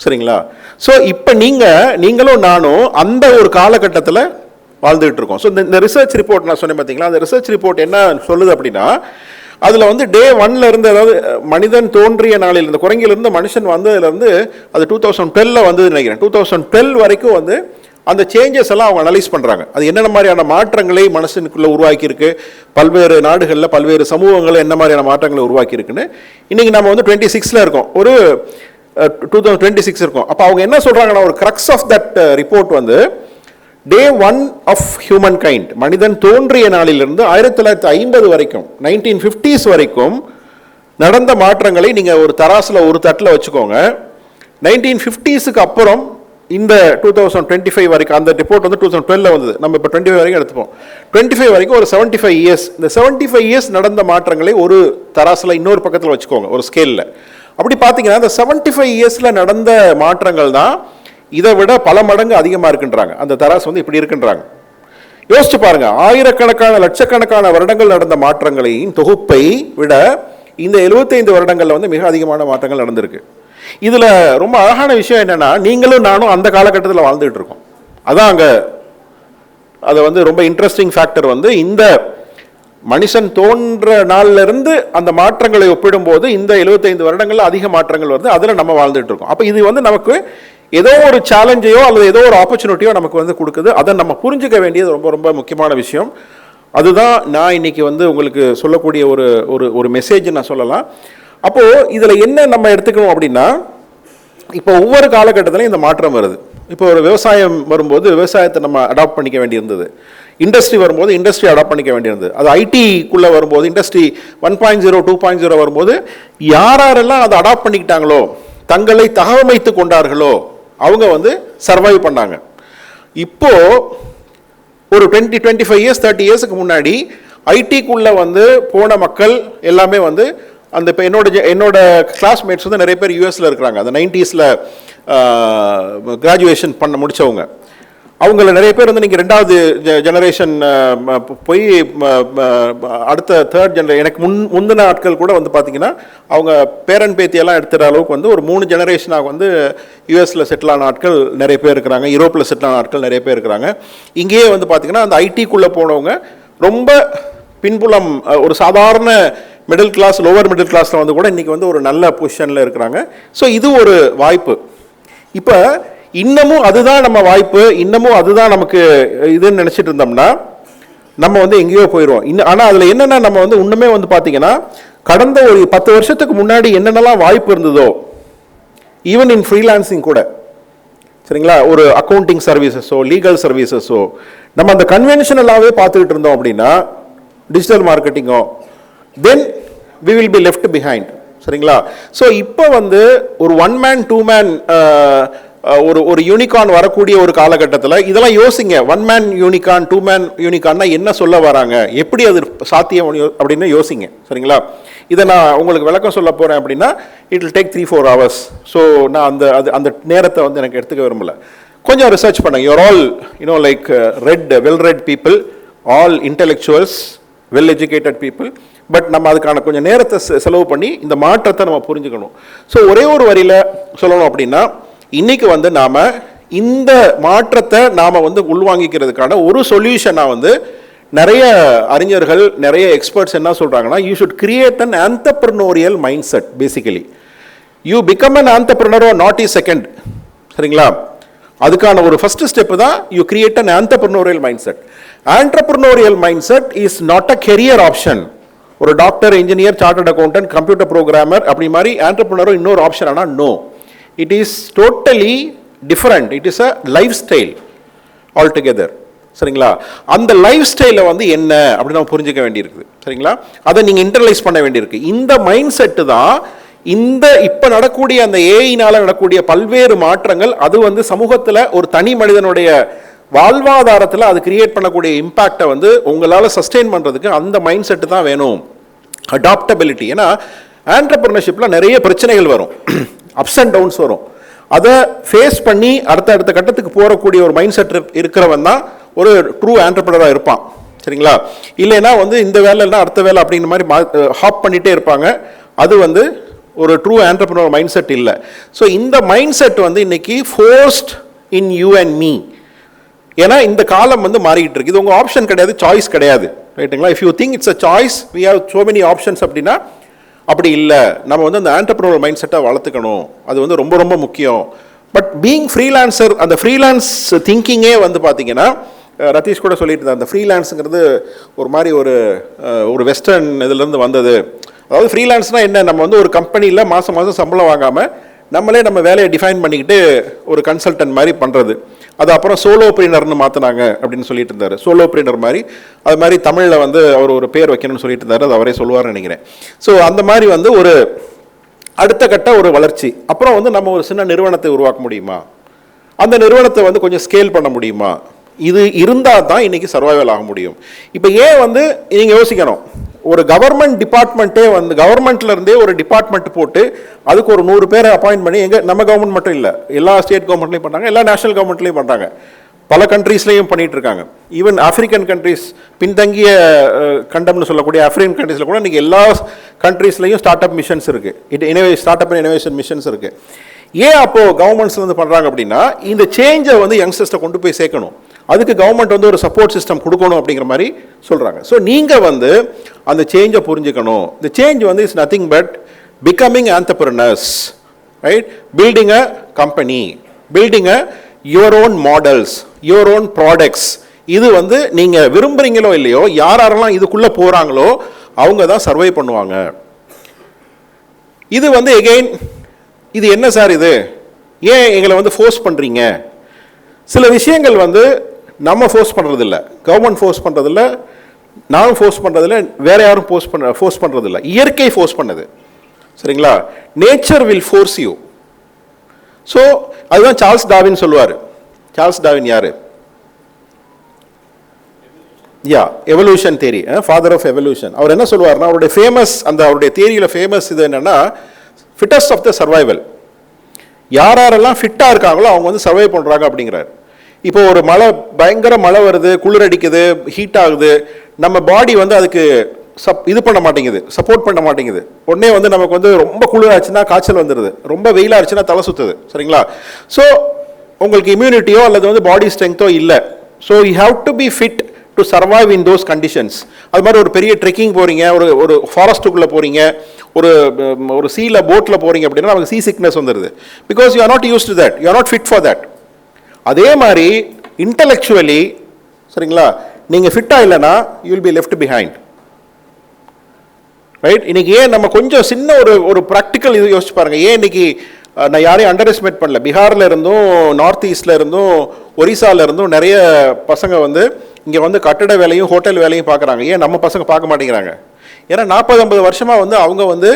சரிங்களா? ஸோ இப்போ நீங்களும் நானும் அந்த ஒரு காலகட்டத்தில் வாழ்ந்துகிட்டு இருக்கோம். ஸோ இந்த ரிசர்ச் ரிப்போர்ட் நான் சொன்னேன் பார்த்தீங்களா, அந்த ரிசர்ச் ரிப்போர்ட் என்ன சொல்லுது அப்படின்னா, அதில் வந்து Day 1 இருந்து, அதாவது மனிதன் தோன்றிய நாளில் இந்த குரங்கிலிருந்து மனுஷன் வந்ததுலேருந்து அது 2012 வந்தது நினைக்கிறேன். 2012 வரைக்கும் வந்து அந்த சேஞ்சஸ் எல்லாம் அவங்க அனலைஸ் பண்ணுறாங்க. அது என்னென்ன மாதிரியான மாற்றங்களை மனுஷனுக்குள்ளே உருவாக்கியிருக்கு, பல்வேறு நாடுகளில் பல்வேறு சமூகங்களில் என்ன மாதிரியான மாற்றங்களை உருவாக்கியிருக்குன்னு. இன்றைக்கி நம்ம வந்து 26 இருக்கோம், ஒரு 2026 இருக்கும். அப்போ அவங்க என்ன சொல்கிறாங்கன்னா, ஒரு கிரக்ஸ் ஆஃப் தட் ரிப்போர்ட் வந்து Day 1 ஆஃப் ஹியூமன் கைண்ட், மனிதன் தோன்றிய நாளிலிருந்து 1950 வரைக்கும் 1950s வரைக்கும் நடந்த மாற்றங்களை நீங்கள் ஒரு தராசில் ஒரு தட்டில் வச்சுக்கோங்க. 1950ஸ்க்கு அப்புறம் இந்த 2025 வரைக்கும், அந்த ரிப்போர்ட் வந்து 2012 வந்தது, நம்ம இப்போ 25 வரைக்கும் எடுத்துப்போம். 25 வரைக்கும் ஒரு 75 இயர்ஸ். இந்த 75 இயர்ஸ் நடந்த மாற்றங்களை ஒரு தராசில் இன்னொரு பக்கத்தில் வச்சுக்கோங்க, ஒரு ஸ்கேலில். அப்படி பார்த்தீங்கன்னா இந்த 75 இயர்ஸில் நடந்த மாற்றங்கள் தான் இதை விட பல மடங்கு அதிகமாக இருக்குன்றாங்க. அந்த தராசு வந்து இப்படி இருக்குன்றாங்க. யோசிச்சு பாருங்க, ஆயிரக்கணக்கான லட்சக்கணக்கான வருடங்கள் நடந்த மாற்றங்களையும் தொகுப்பை விட இந்த 75 வருடங்களில் வந்து மிக அதிகமான மாற்றங்கள் நடந்திருக்கு. இதில் ரொம்ப அழகான விஷயம் என்னென்னா, நீங்களும் நானும் அந்த காலகட்டத்தில் வாழ்ந்துகிட்டு இருக்கோம். அதான் அங்கே அதை வந்து ரொம்ப இன்ட்ரெஸ்டிங் ஃபேக்டர் வந்து இந்த மனுஷன் தோன்ற நாளிலிருந்து அந்த மாற்றங்களை ஒப்பிடும்போது இந்த 75 வருடங்களில் அதிக மாற்றங்கள் வருது, அதில் நம்ம வாழ்ந்துட்டு இருக்கோம். அப்போ இது வந்து நமக்கு ஏதோ ஒரு சேலஞ்சையோ அல்லது ஏதோ ஒரு ஆப்பர்ச்சுனிட்டியோ நமக்கு வந்து கொடுக்குது. அதை நம்ம புரிஞ்சுக்க வேண்டியது ரொம்ப ரொம்ப முக்கியமான விஷயம். அதுதான் நான் இன்னைக்கு வந்து உங்களுக்கு சொல்லக்கூடிய ஒரு மெசேஜ் நான் சொல்லலாம். அப்போது இதில் என்ன நம்ம எடுத்துக்கணும் அப்படின்னா, இப்போ ஒவ்வொரு காலகட்டத்திலையும் இந்த மாற்றம் வருது. இப்போ ஒரு விவசாயம் வரும்போது விவசாயத்தை நம்ம அடாப்ட் பண்ணிக்க வேண்டியிருந்தது. இண்டஸ்ட்ரி வரும்போது இண்டஸ்ட்ரி அடாப்ட் பண்ணிக்க வேண்டியிருந்தது. அது ஐடிக்குள்ளே வரும்போது இண்டஸ்ட்ரி 1.0 2.0 வரும்போது யாரெல்லாம் அதை அடாப்ட் பண்ணிக்கிட்டாங்களோ, தங்களை தகவமைத்து கொண்டார்களோ, அவங்க வந்து சர்வைவ் பண்ணாங்க. இப்போது ஒரு 20-25 இயர்ஸ் 30 இயர்ஸுக்கு முன்னாடி ஐடிக்குள்ளே வந்து போன மக்கள் எல்லாமே வந்து அந்த இப்போ என்னோட கிளாஸ்மேட்ஸ் வந்து நிறைய பேர் யூஎஸில் இருக்கிறாங்க. அந்த 90s கிராஜுவேஷன் பண்ண முடித்தவங்க. அவங்கள நிறைய பேர் வந்து நீங்கள் ரெண்டாவது ஜெனரேஷன் போய் அடுத்த தேர்ட் ஜெனரேஷன் எனக்கு முந்தின ஆட்கள் கூட வந்து பார்த்தீங்கன்னா அவங்க பேரன் பேத்தியெல்லாம் எடுத்துகிற அளவுக்கு வந்து ஒரு 3 ஜெனரேஷனாக வந்து யூஎஸில் செட்டில் ஆன ஆட்கள் நிறைய பேர் இருக்கிறாங்க, யூரோப்பில் செட்டில் ஆன ஆட்கள் நிறைய பேர் இருக்கிறாங்க. இங்கேயே வந்து பார்த்தீங்கன்னா அந்த ஐடிக்குள்ளே போனவங்க ரொம்ப பின்புலம் ஒரு சாதாரண மிடில் கிளாஸ் லோவர் மிடில் கிளாஸில் வந்து கூட இன்றைக்கி வந்து ஒரு நல்ல பொசிஷனில் இருக்கிறாங்க. ஸோ இது ஒரு வாய்ப்பு. இப்போ இன்னமும் அதுதான் நம்ம வாய்ப்பு, இன்னமும் அதுதான் நமக்கு இதுன்னு நினச்சிட்டு இருந்தோம்னா நம்ம வந்து எங்கேயோ போயிடுவோம். ஆனால் அதில் என்னென்னா நம்ம வந்து இன்னுமே வந்து பார்த்தீங்கன்னா கடந்த ஒரு 10 வருஷத்துக்கு முன்னாடி என்னென்னலாம் வாய்ப்பு இருந்ததோ ஈவன் இன் ஃப்ரீலான்சிங் கூட சரிங்களா, ஒரு அக்கௌண்டிங் சர்வீசஸோ லீகல் சர்வீசஸோ நம்ம அந்த கன்வென்ஷனலாகவே பார்த்துக்கிட்டு இருந்தோம் அப்படின்னா டிஜிட்டல் மார்க்கெட்டிங்கோ then we will be left behind சரிங்களா. ஸோ இப்போ வந்து ஒரு 1 man 2 man ஒரு யூனிகார்ன் வரக்கூடிய ஒரு காலகட்டத்தில் இதெல்லாம் யோசிங்க. 1 man யூனிகார்ன் 2 man யூனிகார்னா என்ன சொல்ல வராங்க, எப்படி அது சாத்தியம் அப்படின்னு யோசிங்க சரிங்களா. இதை நான் உங்களுக்கு விளக்கம் சொல்ல போகிறேன் அப்படின்னா it will take 3-4 hours. So நான் அந்த நேரத்தை வந்து எனக்கு எடுத்துக்க விரும்பல. கொஞ்சம் ரிசர்ச் பண்ணுங்க. You are all like well read people, all intellectuals, well educated people. But நம்ம அதுக்கான கொஞ்சம் நேரத்தை செலவு பண்ணி இந்த மாற்றத்தை நம்ம புரிஞ்சுக்கணும். ஸோ ஒரே ஒரு வரியில் சொல்லணும் அப்படின்னா இன்னைக்கு வந்து நாம் இந்த மாற்றத்தை நாம் வந்து உள்வாங்கிக்கிறதுக்கான ஒரு சொல்யூஷனாக வந்து நிறைய அறிஞர்கள் நிறைய எக்ஸ்பர்ட்ஸ் என்ன சொல்கிறாங்கன்னா you should create an entrepreneurial mind set. Basically you become an entrepreneur or not is second சரிங்களா. அதுக்கான ஒரு ஃபர்ஸ்ட் ஸ்டெப் தான் you create an entrepreneurial mind set. Entrepreneurial mind set is not a career option. ஒரு doctor, engineer, chartered accountant, computer programmer அப்படி மாதிரி ஆண்டர்பிரனரும் இன்னொரு option. ஆனால் no, it is totally different. It is a life style all together சரிங்களா. அந்த life ஸ்டைலை வந்து என்ன அப்படின்னு நம்ம புரிஞ்சுக்க வேண்டியிருக்குது சரிங்களா. அதை நீங்கள் இன்டர்லைஸ் பண்ண வேண்டியிருக்கு. இந்த மைண்ட் செட்டு தான் இந்த இப்போ நடக்கக்கூடிய அந்த ஏஐனால நடக்கக்கூடிய பல்வேறு மாற்றங்கள் அது வந்து சமூகத்தில் ஒரு தனி மனிதனுடைய வாழ்வாதாரத்தில் அது கிரியேட் பண்ணக்கூடிய இம்பேக்டை வந்து உங்களால் சஸ்டெயின் பண்ணுறதுக்கு அந்த மைண்ட் செட்டு தான் வேணும். அடாப்டபிலிட்டி. ஏன்னா ஆண்டர்பிரினர்ஷிப்பில் நிறைய பிரச்சனைகள் வரும், அப்ஸ் அண்ட் டவுன்ஸ் வரும். அதை ஃபேஸ் பண்ணி அடுத்த கட்டத்துக்கு போகக்கூடிய ஒரு மைண்ட் செட் இருக்கிறவன் தான் ஒரு ட்ரூ ஆண்டர்பிரினராக இருப்பான் சரிங்களா. இல்லைன்னா வந்து இந்த வேலை இல்லைனா அடுத்த வேலை அப்படிங்கிற மாதிரி ஹாப் பண்ணிகிட்டே இருப்பாங்க. அது வந்து ஒரு ட்ரூ ஆண்டர்பிரினர் மைண்ட் செட் இல்லை. ஸோ இந்த மைண்ட் செட் வந்து இன்னைக்கு forced in you and me. ஏன்னா இந்த காலம் வந்து மாறிக்கிட்டு இருக்கு. இது உங்கள் ஆப்ஷன் கிடையாது, சாய்ஸ் கிடையாது ரைட்டுங்களா. If you think it's a choice, we have so many options அப்படின்னா அப்படி இல்லை. நம்ம வந்து அந்த ஆண்டர்பிரினர் மைண்ட் செட்டை வளர்த்துக்கணும், அது வந்து ரொம்ப ரொம்ப முக்கியம். பட் பீயிங் ஃப்ரீலான்சர், அந்த ஃப்ரீலான்ஸ் திங்கிங்கே வந்து பார்த்தீங்கன்னா ரதீஷ் கூட சொல்லிட்டு இருந்தார், அந்த ஃப்ரீலான்ஸுங்கிறது ஒரு மாதிரி ஒரு வெஸ்டர்ன் இதுலேருந்து வந்தது. அதாவது ஃப்ரீலான்ஸ்னால் என்ன, நம்ம வந்து ஒரு கம்பெனியில் மாதம் மாதம் சம்பளம் வாங்காமல் நம்மளே நம்ம வேலையை டிஃபைன் பண்ணிக்கிட்டு ஒரு கன்சல்டன்ட் மாதிரி பண்ணுறது. அது அப்புறம் சோலோப்ரீனர்னு மாற்றினாங்க அப்படின்னு சொல்லிட்டு இருந்தார். சோலோப்ரீனர் மாதிரி அது மாதிரி தமிழில் வந்து அவர் ஒரு பேர் வைக்கணும்னு சொல்லிட்டு இருந்தார், அது அவரே சொல்லுவார்னு நினைக்கிறேன். ஸோ அந்த மாதிரி வந்து ஒரு அடுத்த கட்ட ஒரு வளர்ச்சி. அப்புறம் வந்து நம்ம ஒரு சின்ன நிறுவனத்தை உருவாக்க முடியுமா, அந்த நிறுவனத்தை வந்து கொஞ்சம் ஸ்கேல் பண்ண முடியுமா, இது இருந்தால் தான் இன்றைக்கி சர்வைவல் ஆக முடியும். இப்போ ஏன் வந்து நீங்கள் யோசிக்கணும், ஒரு கவர்மெண்ட் டிபார்ட்மெண்ட்டே வந்து கவர்மெண்ட்லேருந்தே ஒரு டிபார்ட்மெண்ட் போட்டு அதுக்கு ஒரு 100 பேரை அப்பாயின்ட் பண்ணி, நம்ம கவர்மெண்ட் மட்டும் இல்லை, எல்லா ஸ்டேட் கவர்மெண்ட்லேயும் பண்ணுறாங்க, எல்லா நேஷனல் கவர்மெண்ட்லேயும் பண்ணுறாங்க, பல கண்ட்ரீஸ்லையும் பண்ணிகிட்டு இருக்காங்க. ஈவன் ஆஃப்ரிக்கன் கண்ட்ரீஸ், பின்தங்கிய கண்டம்னு சொல்லக்கூடிய ஆஃப்ரிக்கன் கண்ட்ரீஸில் கூட இன்றைக்கி எல்லா கண்ட்ரீஸ்லையும் ஸ்டார்ட் அப் மிஷன்ஸ் இருக்குது, ஸ்டார்ட் அப் இனோவேஷன் மிஷன்ஸ் இருக்குது. ஏன் அப்போது கவர்மெண்ட்ஸ்லேருந்து பண்ணுறாங்க அப்படின்னா இந்த சேஞ்சை வந்து யங்ஸ்டர்ஸ்ட்டை கொண்டு போய் சேர்க்கணும், அதுக்கு கவர்மெண்ட் வந்து ஒரு சப்போர்ட் சிஸ்டம் கொடுக்கணும் அப்படிங்கிற மாதிரி சொல்கிறாங்க. ஸோ நீங்கள் வந்து அந்த சேஞ்சை புரிஞ்சுக்கணும். இந்த சேஞ்ச் வந்து is nothing but becoming entrepreneurs, right? Building a company, building a your own models, your own products. இது வந்து நீங்கள் விரும்புகிறீங்களோ இல்லையோ, யாரெல்லாம் இதுக்குள்ளே போகிறாங்களோ அவங்க தான் சர்வை பண்ணுவாங்க. இது வந்து எகெயின் இது என்ன சார், இது ஏன் எங்களை வந்து ஃபோர்ஸ் பண்ணுறீங்க? சில விஷயங்கள் வந்து நம்ம ஃபோர்ஸ் பண்ணுறதில்ல, கவர்மெண்ட் ஃபோர்ஸ் பண்ணுறதில்ல, நானும் ஃபோர்ஸ் பண்ணுறதில்ல, வேற யாரும் ஃபோர்ஸ் பண்ணுறதில்ல, இயற்கை ஃபோர்ஸ் பண்ணுது சரிங்களா. Nature will force you. So அதுதான் சார்ல்ஸ் டார்வின் சொல்லுவார். சார்ல்ஸ் டார்வின் யாரு? Evolution theory, father of evolution. அவர் என்ன சொல்லுவார்னா, அவருடைய ஃபேமஸ் அவருடைய தியரியில் ஃபேமஸ் இது என்னன்னா, ஃபிட்டஸ்ட் ஆஃப் த சர்வைவல். யாரெல்லாம் ஃபிட்டாக இருக்காங்களோ அவங்க வந்து சர்வை பண்ணுறாங்க அப்படிங்கிறார். இப்போ ஒரு மழை, பயங்கர மழை வருது, குளிர் அடிக்குது, ஹீட் ஆகுது, நம்ம பாடி வந்து அதுக்கு இது பண்ண மாட்டேங்குது, சப்போர்ட் பண்ண மாட்டேங்குது. உடனே வந்து நமக்கு வந்து ரொம்ப குளிராச்சுன்னா காய்ச்சல் வந்துடுது, ரொம்ப வெயிலாக இருந்துச்சுன்னா தலை சுற்றுது. சரிங்களா? ஸோ உங்களுக்கு இம்யூனிட்டியோ அல்லது வந்து பாடி ஸ்ட்ரென்த்தோ இல்லை. So you have to be fit to survive in those conditions. அது மாதிரி ஒரு பெரிய ட்ரெக்கிங் போகிறீங்க, ஒரு ஃபாரஸ்ட்டுக்குள்ளே போகிறீங்க, ஒரு சீல போட்டில் போகிறீங்க அப்படின்னா நமக்கு சீ சிக்னஸ் வந்துடுது. Because you are not use to that, you are not fit for that. அதே மாதிரி இன்டலெக்சுவலி, சரிங்களா, நீங்கள் ஃபிட்டாக இல்லைன்னா you will be left behind. Right? இன்னைக்கு ஏன் நம்ம கொஞ்சம் சின்ன ஒரு ப்ராக்டிக்கல் இது யோசிச்சு பாருங்கள். ஏன் இன்னைக்கு நான் யாரையும் அண்டர் எஸ்டிமேட் பண்ணல, பீகாரில் இருந்தும் நார்த் ஈஸ்டில் இருந்தும் ஒரிசாவில் இருந்தும் நிறைய பசங்க வந்து இங்கே வந்து கட்டட வேலையும் ஹோட்டல் வேலையும் பார்க்குறாங்க. ஏன் நம்ம பசங்க பார்க்க மாட்டேங்கிறாங்க? ஏன்னா 40-50 வருஷமாக வந்து அவங்க வந்து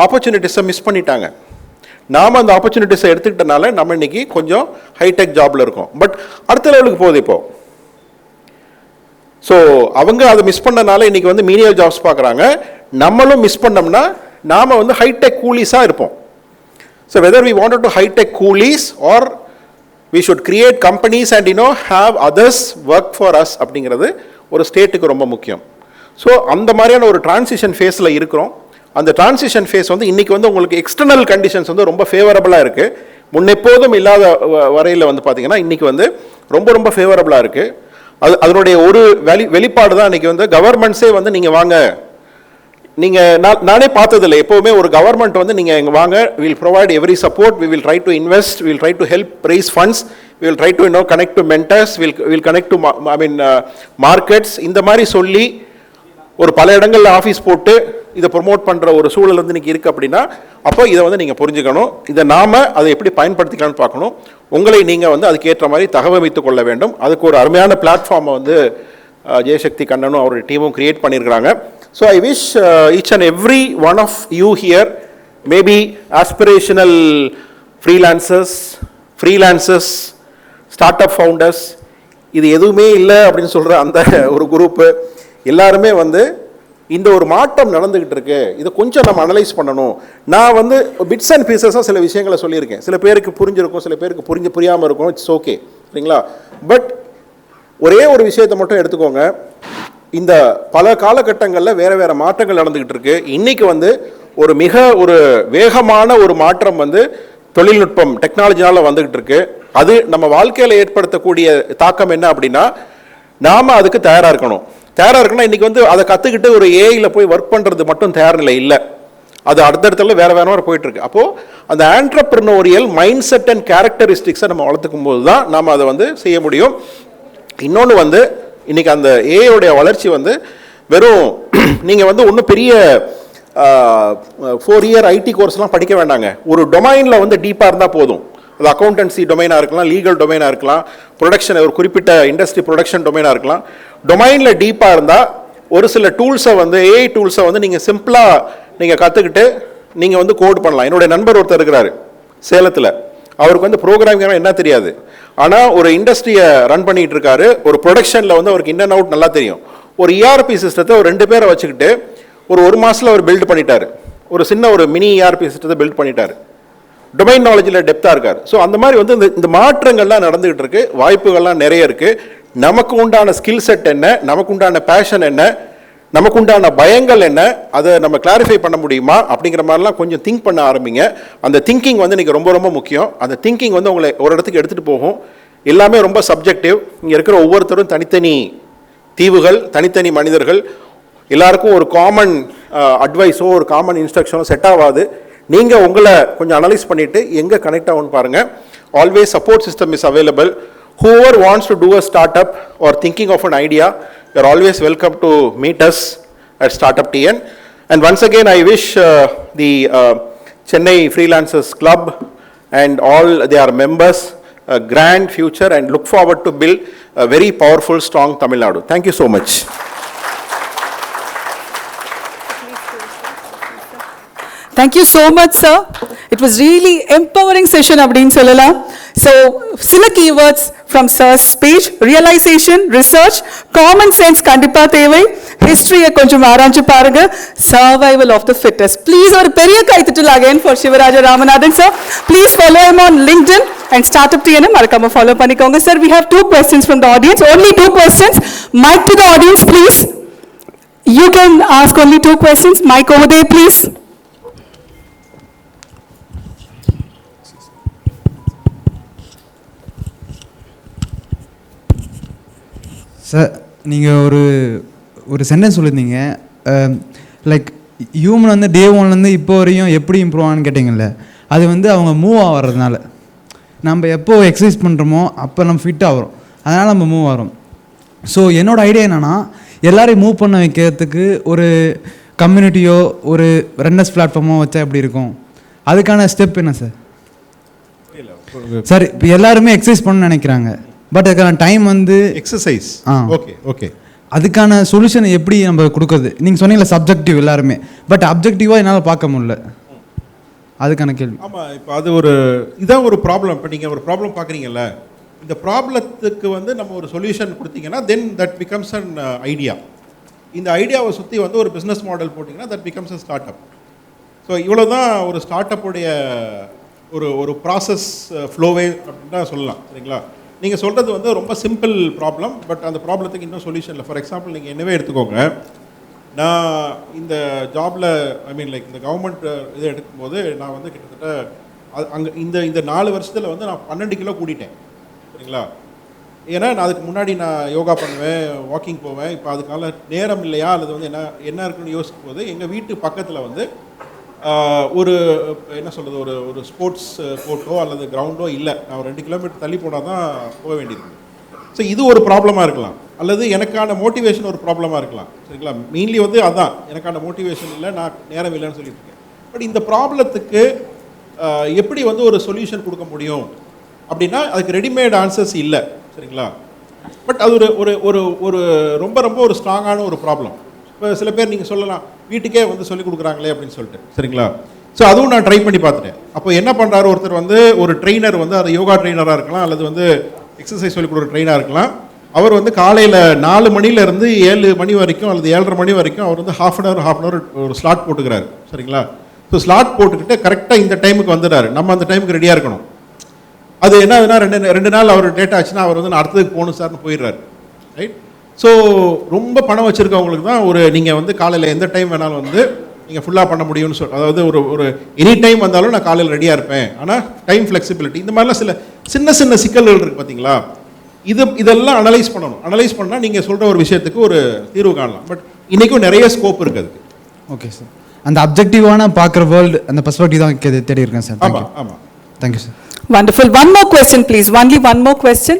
ஆப்பர்ச்சுனிட்டிஸை மிஸ் பண்ணிட்டாங்க. நாம் அந்த ஆப்பர்ச்சுனிட்டிஸை எடுத்துக்கிட்டனால நம்ம இன்னைக்கு கொஞ்சம் ஹைடெக் ஜாபில் இருக்கோம். பட் அடுத்த லெவலுக்கு போகுது இப்போது. ஸோ அவங்க அதை மிஸ் பண்ணனால இன்றைக்கி வந்து மீனியல் ஜாப்ஸ் பார்க்குறாங்க. நம்மளும் மிஸ் பண்ணோம்னா நாம் வந்து ஹைடெக் கூலிஸாக இருப்போம். So whether we wanted to high tech coolies or we should create companies and have others work for us அப்படிங்கிறது ஒரு ஸ்டேட்டுக்கு ரொம்ப முக்கியம். ஸோ அந்த மாதிரியான ஒரு டிரான்சிஷன் ஃபேஸில் இருக்கிறோம். அந்த டிரான்சிஷன் ஃபேஸ் வந்து இன்றைக்கி வந்து உங்களுக்கு எக்ஸ்டர்னல் கண்டிஷன்ஸ் வந்து ரொம்ப ஃபேவரபுளாக இருக்குது. முன்னெப்போதும் இல்லாத வரையில் வந்து பார்த்திங்கன்னா இன்றைக்கி வந்து ரொம்ப ரொம்ப ஃபேவரபுளாக இருக்குது. அதனுடைய ஒரு வெளிப்பாடு தான் இன்றைக்கி வந்து கவர்மெண்ட்ஸே வந்து நீங்கள் வாங்க, நீங்கள் நானே பார்த்ததில்லை, எப்போவுமே ஒரு கவர்மெண்ட் வந்து நீங்கள் இங்கே வாங்க, will provide every support, we will try to invest, will try to help raise funds, we will try to connect to mentors, will connect to markets, இந்த மாதிரி சொல்லி ஒரு பல இடங்களில் ஆஃபீஸ் போட்டு இதை ப்ரொமோட் பண்ணுற ஒரு சூழல் வந்து இன்றைக்கி இருக்குது. அப்படின்னா அப்போ இதை வந்து நீங்கள் புரிஞ்சுக்கணும், இதை நாம் அதை எப்படி பயன்படுத்திக்கலாம்னு பார்க்கணும். உங்களை நீங்கள் வந்து அதுக்கேற்ற மாதிரி தகவமைத்துக் கொள்ள வேண்டும். அதுக்கு ஒரு அருமையான பிளாட்ஃபார்மை வந்து ஜெயசக்தி கண்ணனும் அவருடைய டீமும் கிரியேட் பண்ணியிருக்கிறாங்க. So I wish each and every one of you here, maybe aspirational freelancers, start up founders, இது எதுவுமே இல்லை அப்படின்னு சொல்கிற அந்த ஒரு குரூப்பு எல்லாருமே வந்து இந்த ஒரு மாற்றம் நடந்துக்கிட்டு இருக்கு, இதை கொஞ்சம் நம்ம அனலைஸ் பண்ணணும். நான் வந்து பிட்ஸ் அண்ட் பீசஸாக சில விஷயங்களை சொல்லியிருக்கேன். சில பேருக்கு புரிஞ்சிருக்கும், சில பேருக்கு புரியாமல் இருக்கும். இட்ஸ் ஓகே, சரிங்களா? பட் ஒரே ஒரு விஷயத்தை மட்டும் எடுத்துக்கோங்க. இந்த பல காலகட்டங்களில் வேறு வேறு மாற்றங்கள் நடந்துக்கிட்டு இருக்கு. இன்றைக்கி வந்து ஒரு வேகமான ஒரு மாற்றம் வந்து தொழில்நுட்பம் டெக்னாலஜினால் வந்துக்கிட்டு இருக்கு. அது நம்ம வாழ்க்கையில் ஏற்படுத்தக்கூடிய தாக்கம் என்ன அப்படின்னா நாம் அதுக்கு தயாராக இருக்கணும். இன்றைக்கி வந்து அதை கற்றுக்கிட்டு ஒரு ஏஐயில் போய் ஒர்க் பண்ணுறது மட்டும் தயார் நிலை இல்லை. அது அடுத்தடுத்துல வேறு போயிட்டுருக்கு. அப்போது அந்த ஆண்டர்பிரினோரியல் மைண்ட் செட் அண்ட் கேரக்டரிஸ்டிக்ஸை நம்ம வளர்த்துக்கும் போது தான் நாம் அதை வந்து செய்ய முடியும். இன்னொன்று வந்து இன்றைக்கி அந்த ஏஐயோடைய வளர்ச்சி வந்து வெறும் நீங்கள் வந்து ஒன்றும் பெரிய 4 இயர் ஐடி கோர்ஸ்லாம் படிக்க வேண்டாங்க. ஒரு டொமைனில் வந்து டீப்பாக இருந்தால் போதும். அது அக்கௌண்டன்சி டொமைனாக இருக்கலாம், லீகல் டொமைனாக இருக்கலாம், ப்ரொடக்ஷன் ஒரு குறிப்பிட்ட இண்டஸ்ட்ரி ப்ரொடக்ஷன் டொமைனாக இருக்கலாம். டொமைனில் டீப்பாக இருந்தால் ஒரு சில டூல்ஸை வந்து ஏஐ டூல்ஸை வந்து நீங்கள் சிம்பிளாக நீங்கள் கற்றுக்கிட்டு நீங்கள் வந்து கோட் பண்ணலாம். என்னுடைய நண்பர் ஒருத்தர் இருக்கிறார் சேலத்தில். அவருக்கு வந்து ப்ரோக்ராமிங் என்ன தெரியாது, ஆனால் ஒரு இண்டஸ்ட்ரியை ரன் பண்ணிகிட்டு இருக்காரு. ஒரு ப்ரொடக்ஷனில் வந்து அவருக்கு இன் அண்ட் அவுட் நல்லா தெரியும். ஒரு இஆர்பி சிஸ்டத்தை ஒரு 2 பேரை வச்சுக்கிட்டு ஒரு மாதத்தில் அவர் பில்ட் பண்ணிட்டார். ஒரு மினி இஆர்பி சிஸ்டத்தை பில்ட் பண்ணிட்டார். டொமைன் நாலேஜில் டெப்த்தாக இருக்கார். ஸோ அந்த மாதிரி வந்து இந்த மாற்றங்கள்லாம் நடந்துகிட்டு இருக்கு, வாய்ப்புகள்லாம் நிறைய இருக்குது. நமக்கு உண்டான ஸ்கில் செட் என்ன, நமக்கு உண்டான பேஷன் என்ன, நமக்கு உண்டான பயங்கள் என்ன, அதை நம்ம கிளாரிஃபை பண்ண முடியுமா அப்படிங்கிற மாதிரிலாம் கொஞ்சம் திங்க் பண்ண ஆரம்பிங்க. அந்த திங்கிங் வந்து இன்றைக்கி ரொம்ப ரொம்ப முக்கியம். அந்த திங்கிங் வந்து உங்களை ஒரு இடத்துக்கு எடுத்துகிட்டு போகும். எல்லாமே ரொம்ப சப்ஜெக்டிவ். இங்கே இருக்கிற ஒவ்வொருத்தரும் தனித்தனி தீவுகள், தனித்தனி மனிதர்கள். எல்லாருக்கும் ஒரு காமன் அட்வைஸோ ஒரு காமன் இன்ஸ்ட்ரக்ஷனோ செட் ஆகாது. நீங்கள் உங்களை கொஞ்சம் அனலைஸ் பண்ணிவிட்டு எங்கே கனெக்ட் ஆகும்னு பாருங்கள். Always support system is available. Whoever wants to do a startup or thinking of an idea, you are always welcome to meet us at StartupTN. And once again, I wish the Chennai Freelancers Club and all their members a grand future and look forward to build a very powerful, strong Tamil Nadu. Thank you so much. Thank you so much, sir. It was really empowering session அப்படின்னு சொல்லலாம். So, சில keywords from sir's speech: realization, research, common sense கண்டிப்பா தேவை, history கொஞ்சம் ஆராய்ஞ்சு பாருங்க, survival of the fittest. Please ஒரு பெரிய கைத்தட்டல் again for Sivarajah Ramanathan sir. Please follow him on LinkedIn and StartupTN மறக்காம follow பண்ணிக்கோங்க. Sir, we have 2 questions from the audience. Only 2 questions. Mic to the audience, please. You can ask only 2 questions. Mic over there, please. Sir, நீங்கள் ஒரு sentence சொல்லியிருந்தீங்க, like human வந்து டே ஒன்லேருந்து இப்போ வரையும் எப்படி இம்ப்ரூவ் ஆகுன்னு கேட்டிங்கல்ல, அது வந்து அவங்க மூவ் ஆகிறதுனால. நம்ம எப்போ எக்ஸசைஸ் பண்ணுறோமோ அப்போ நம்ம ஃபிட் ஆகிறோம், அதனால் நம்ம மூவ் ஆகிறோம். ஸோ என்னோடய ஐடியா என்னென்னா, எல்லாரையும் மூவ் பண்ண வைக்கிறதுக்கு ஒரு கம்யூனிட்டியோ ஒரு ரன்னர்ஸ் பிளாட்ஃபார்மோ வச்சா எப்படி இருக்கும்? அதுக்கான ஸ்டெப் என்ன சார்? சார், இப்போ எல்லாருமே எக்ஸசைஸ் பண்ணணும்னு நினைக்கிறாங்க, பட் அதுக்கான டைம் வந்து எக்ஸசைஸ். ஓகே. அதுக்கான சொல்யூஷன் எப்படி நம்ம கொடுக்குறது? நீங்கள் சொன்னீங்களா சப்ஜெக்டிவ் எல்லாருமே, பட் அப்ஜெக்டிவாக என்னால் பார்க்க முடியல, அதுக்கான கேள்வி. ஆமாம், இப்போ அது இதான் ஒரு ப்ராப்ளம். இப்போ நீங்கள் ஒரு ப்ராப்ளம் பார்க்குறீங்கல்ல, இந்த ப்ராப்ளத்துக்கு வந்து நம்ம ஒரு சொல்யூஷன் கொடுத்தீங்கன்னா தென் தட் பிகம்ஸ் அன் ஐடியா. இந்த ஐடியாவை சுற்றி வந்து ஒரு பிஸ்னஸ் மாடல் போட்டிங்கன்னா that becomes a start up. So இவ்வளோ தான் ஒரு ஸ்டார்ட் அப்புடைய ஒரு ப்ராசஸ் ஃப்ளோவே அப்படின்னு தான் சொல்லலாம். சரிங்களா? நீங்கள் சொல்கிறது வந்து ரொம்ப சிம்பிள் ப்ராப்ளம், பட் அந்த ப்ராப்ளத்துக்கு இன்னும் சொல்யூஷன் இல்லை. ஃபார் எக்ஸாம்பிள் நீங்கள் என்னவே எடுத்துக்கோங்க, நான் இந்த ஜாபில் லைக் இந்த கவர்மெண்ட் இதை எடுக்கும்போது நான் வந்து கிட்டத்தட்ட அங்கே இந்த 4 வருஷத்தில் வந்து நான் 12 கிலோ கூட்டிட்டேன். சரிங்களா? ஏன்னா நான் அதுக்கு முன்னாடி நான் யோகா பண்ணுவேன், வாக்கிங் போவேன். இப்போ அதுக்கான நேரம் இல்லையா அல்லது வந்து என்ன இருக்குன்னு யோசிக்கும் போது எங்கள் வீட்டு பக்கத்தில் வந்து ஒரு என்ன சொல்கிறது, ஒரு ஸ்போர்ட்ஸ் கோர்ட்டோ அல்லது கிரவுண்டோ இல்லை. நான் ஒரு 2 கிலோமீட்டர் தள்ளி போனால் தான் போக வேண்டியிருக்கு. ஸோ இது ஒரு ப்ராப்ளமாக இருக்கலாம், அல்லது எனக்கான மோட்டிவேஷன் ஒரு ப்ராப்ளமாக இருக்கலாம். சரிங்களா? மெயின்லி வந்து அதான், எனக்கான மோட்டிவேஷன் இல்லை, நான் நேரம் இல்லைன்னு சொல்லிட்டு இருக்கேன். பட் இந்த ப்ராப்ளத்துக்கு எப்படி வந்து ஒரு சொல்யூஷன் கொடுக்க முடியும் அப்படின்னா அதுக்கு ரெடிமேட் ஆன்சர்ஸ் இல்லை. சரிங்களா? பட் அது ஒரு ரொம்ப ரொம்ப ஒரு ஸ்ட்ராங்கான ஒரு ப்ராப்ளம். இப்போ சில பேர் நீங்கள் சொல்லலாம், வீட்டுக்கே வந்து சொல்லிக் கொடுக்குறாங்களே அப்படின்னு சொல்லிட்டு. சரிங்களா? ஸோ அதுவும் நான் ட்ரை பண்ணி பார்த்துட்டேன். அப்போ என்ன பண்ணுறாரு, ஒருத்தர் வந்து ஒரு ட்ரெயினர் வந்து அது யோகா ட்ரெயினராக இருக்கலாம் அல்லது வந்து எக்ஸசைஸ் சொல்லிக் கொடுக்குற ட்ரெயினாக இருக்கலாம். அவர் வந்து காலையில் 4 மணிலேருந்து 7 மணி வரைக்கும் அல்லது 7:30 மணி வரைக்கும் அவர் வந்து ஹாஃப் அன் ஹவர் ஒரு ஸ்லாட் போட்டுக்கிறாரு. சரிங்களா? ஸோ ஸ்லாட் போட்டுக்கிட்டு கரெக்டாக இந்த டைமுக்கு வந்துடுறாரு. நம்ம அந்த டைமுக்கு ரெடியாக இருக்கணும். அது என்ன ஆகுதுன்னா, 2 நாள் அவர் டேட் ஆச்சுன்னா அவர் வந்து நான் அடுத்ததுக்கு போகணும் சார்னு போயிடுறாரு. ரைட்? ஸோ ரொம்ப பணம் வச்சுருக்கவங்களுக்கு தான் நீங்கள் வந்து காலையில் எந்த டைம் வேணாலும் வந்து நீங்கள் ஃபுல்லாக பண்ண முடியும்னு அதாவது ஒரு எனி டைம் வந்தாலும் நான் காலையில் ரெடியாக இருப்பேன். ஆனால் டைம் ஃப்ளெக்சிபிலிட்டி, இந்த மாதிரிலாம் சில சின்ன சிக்கல்கள் இருக்குது பார்த்தீங்களா? இதெல்லாம் அனலைஸ் பண்ணணும். அனலைஸ் பண்ணால் நீங்கள் சொல்கிற ஒரு விஷயத்துக்கு ஒரு தீர்வு காணலாம். பட் இன்றைக்கும் நிறைய ஸ்கோப் இருக்குது. ஓகே சார், அந்த அப்ஜெக்டிவான பார்க்குற வேர்ல்டு, அந்த பெர்ஸ்பெக்டிவ் தான் தேடி இருக்கேன் சார். ஆமாம். Thank you sir. Wonderful. One more question, please. Only one more question.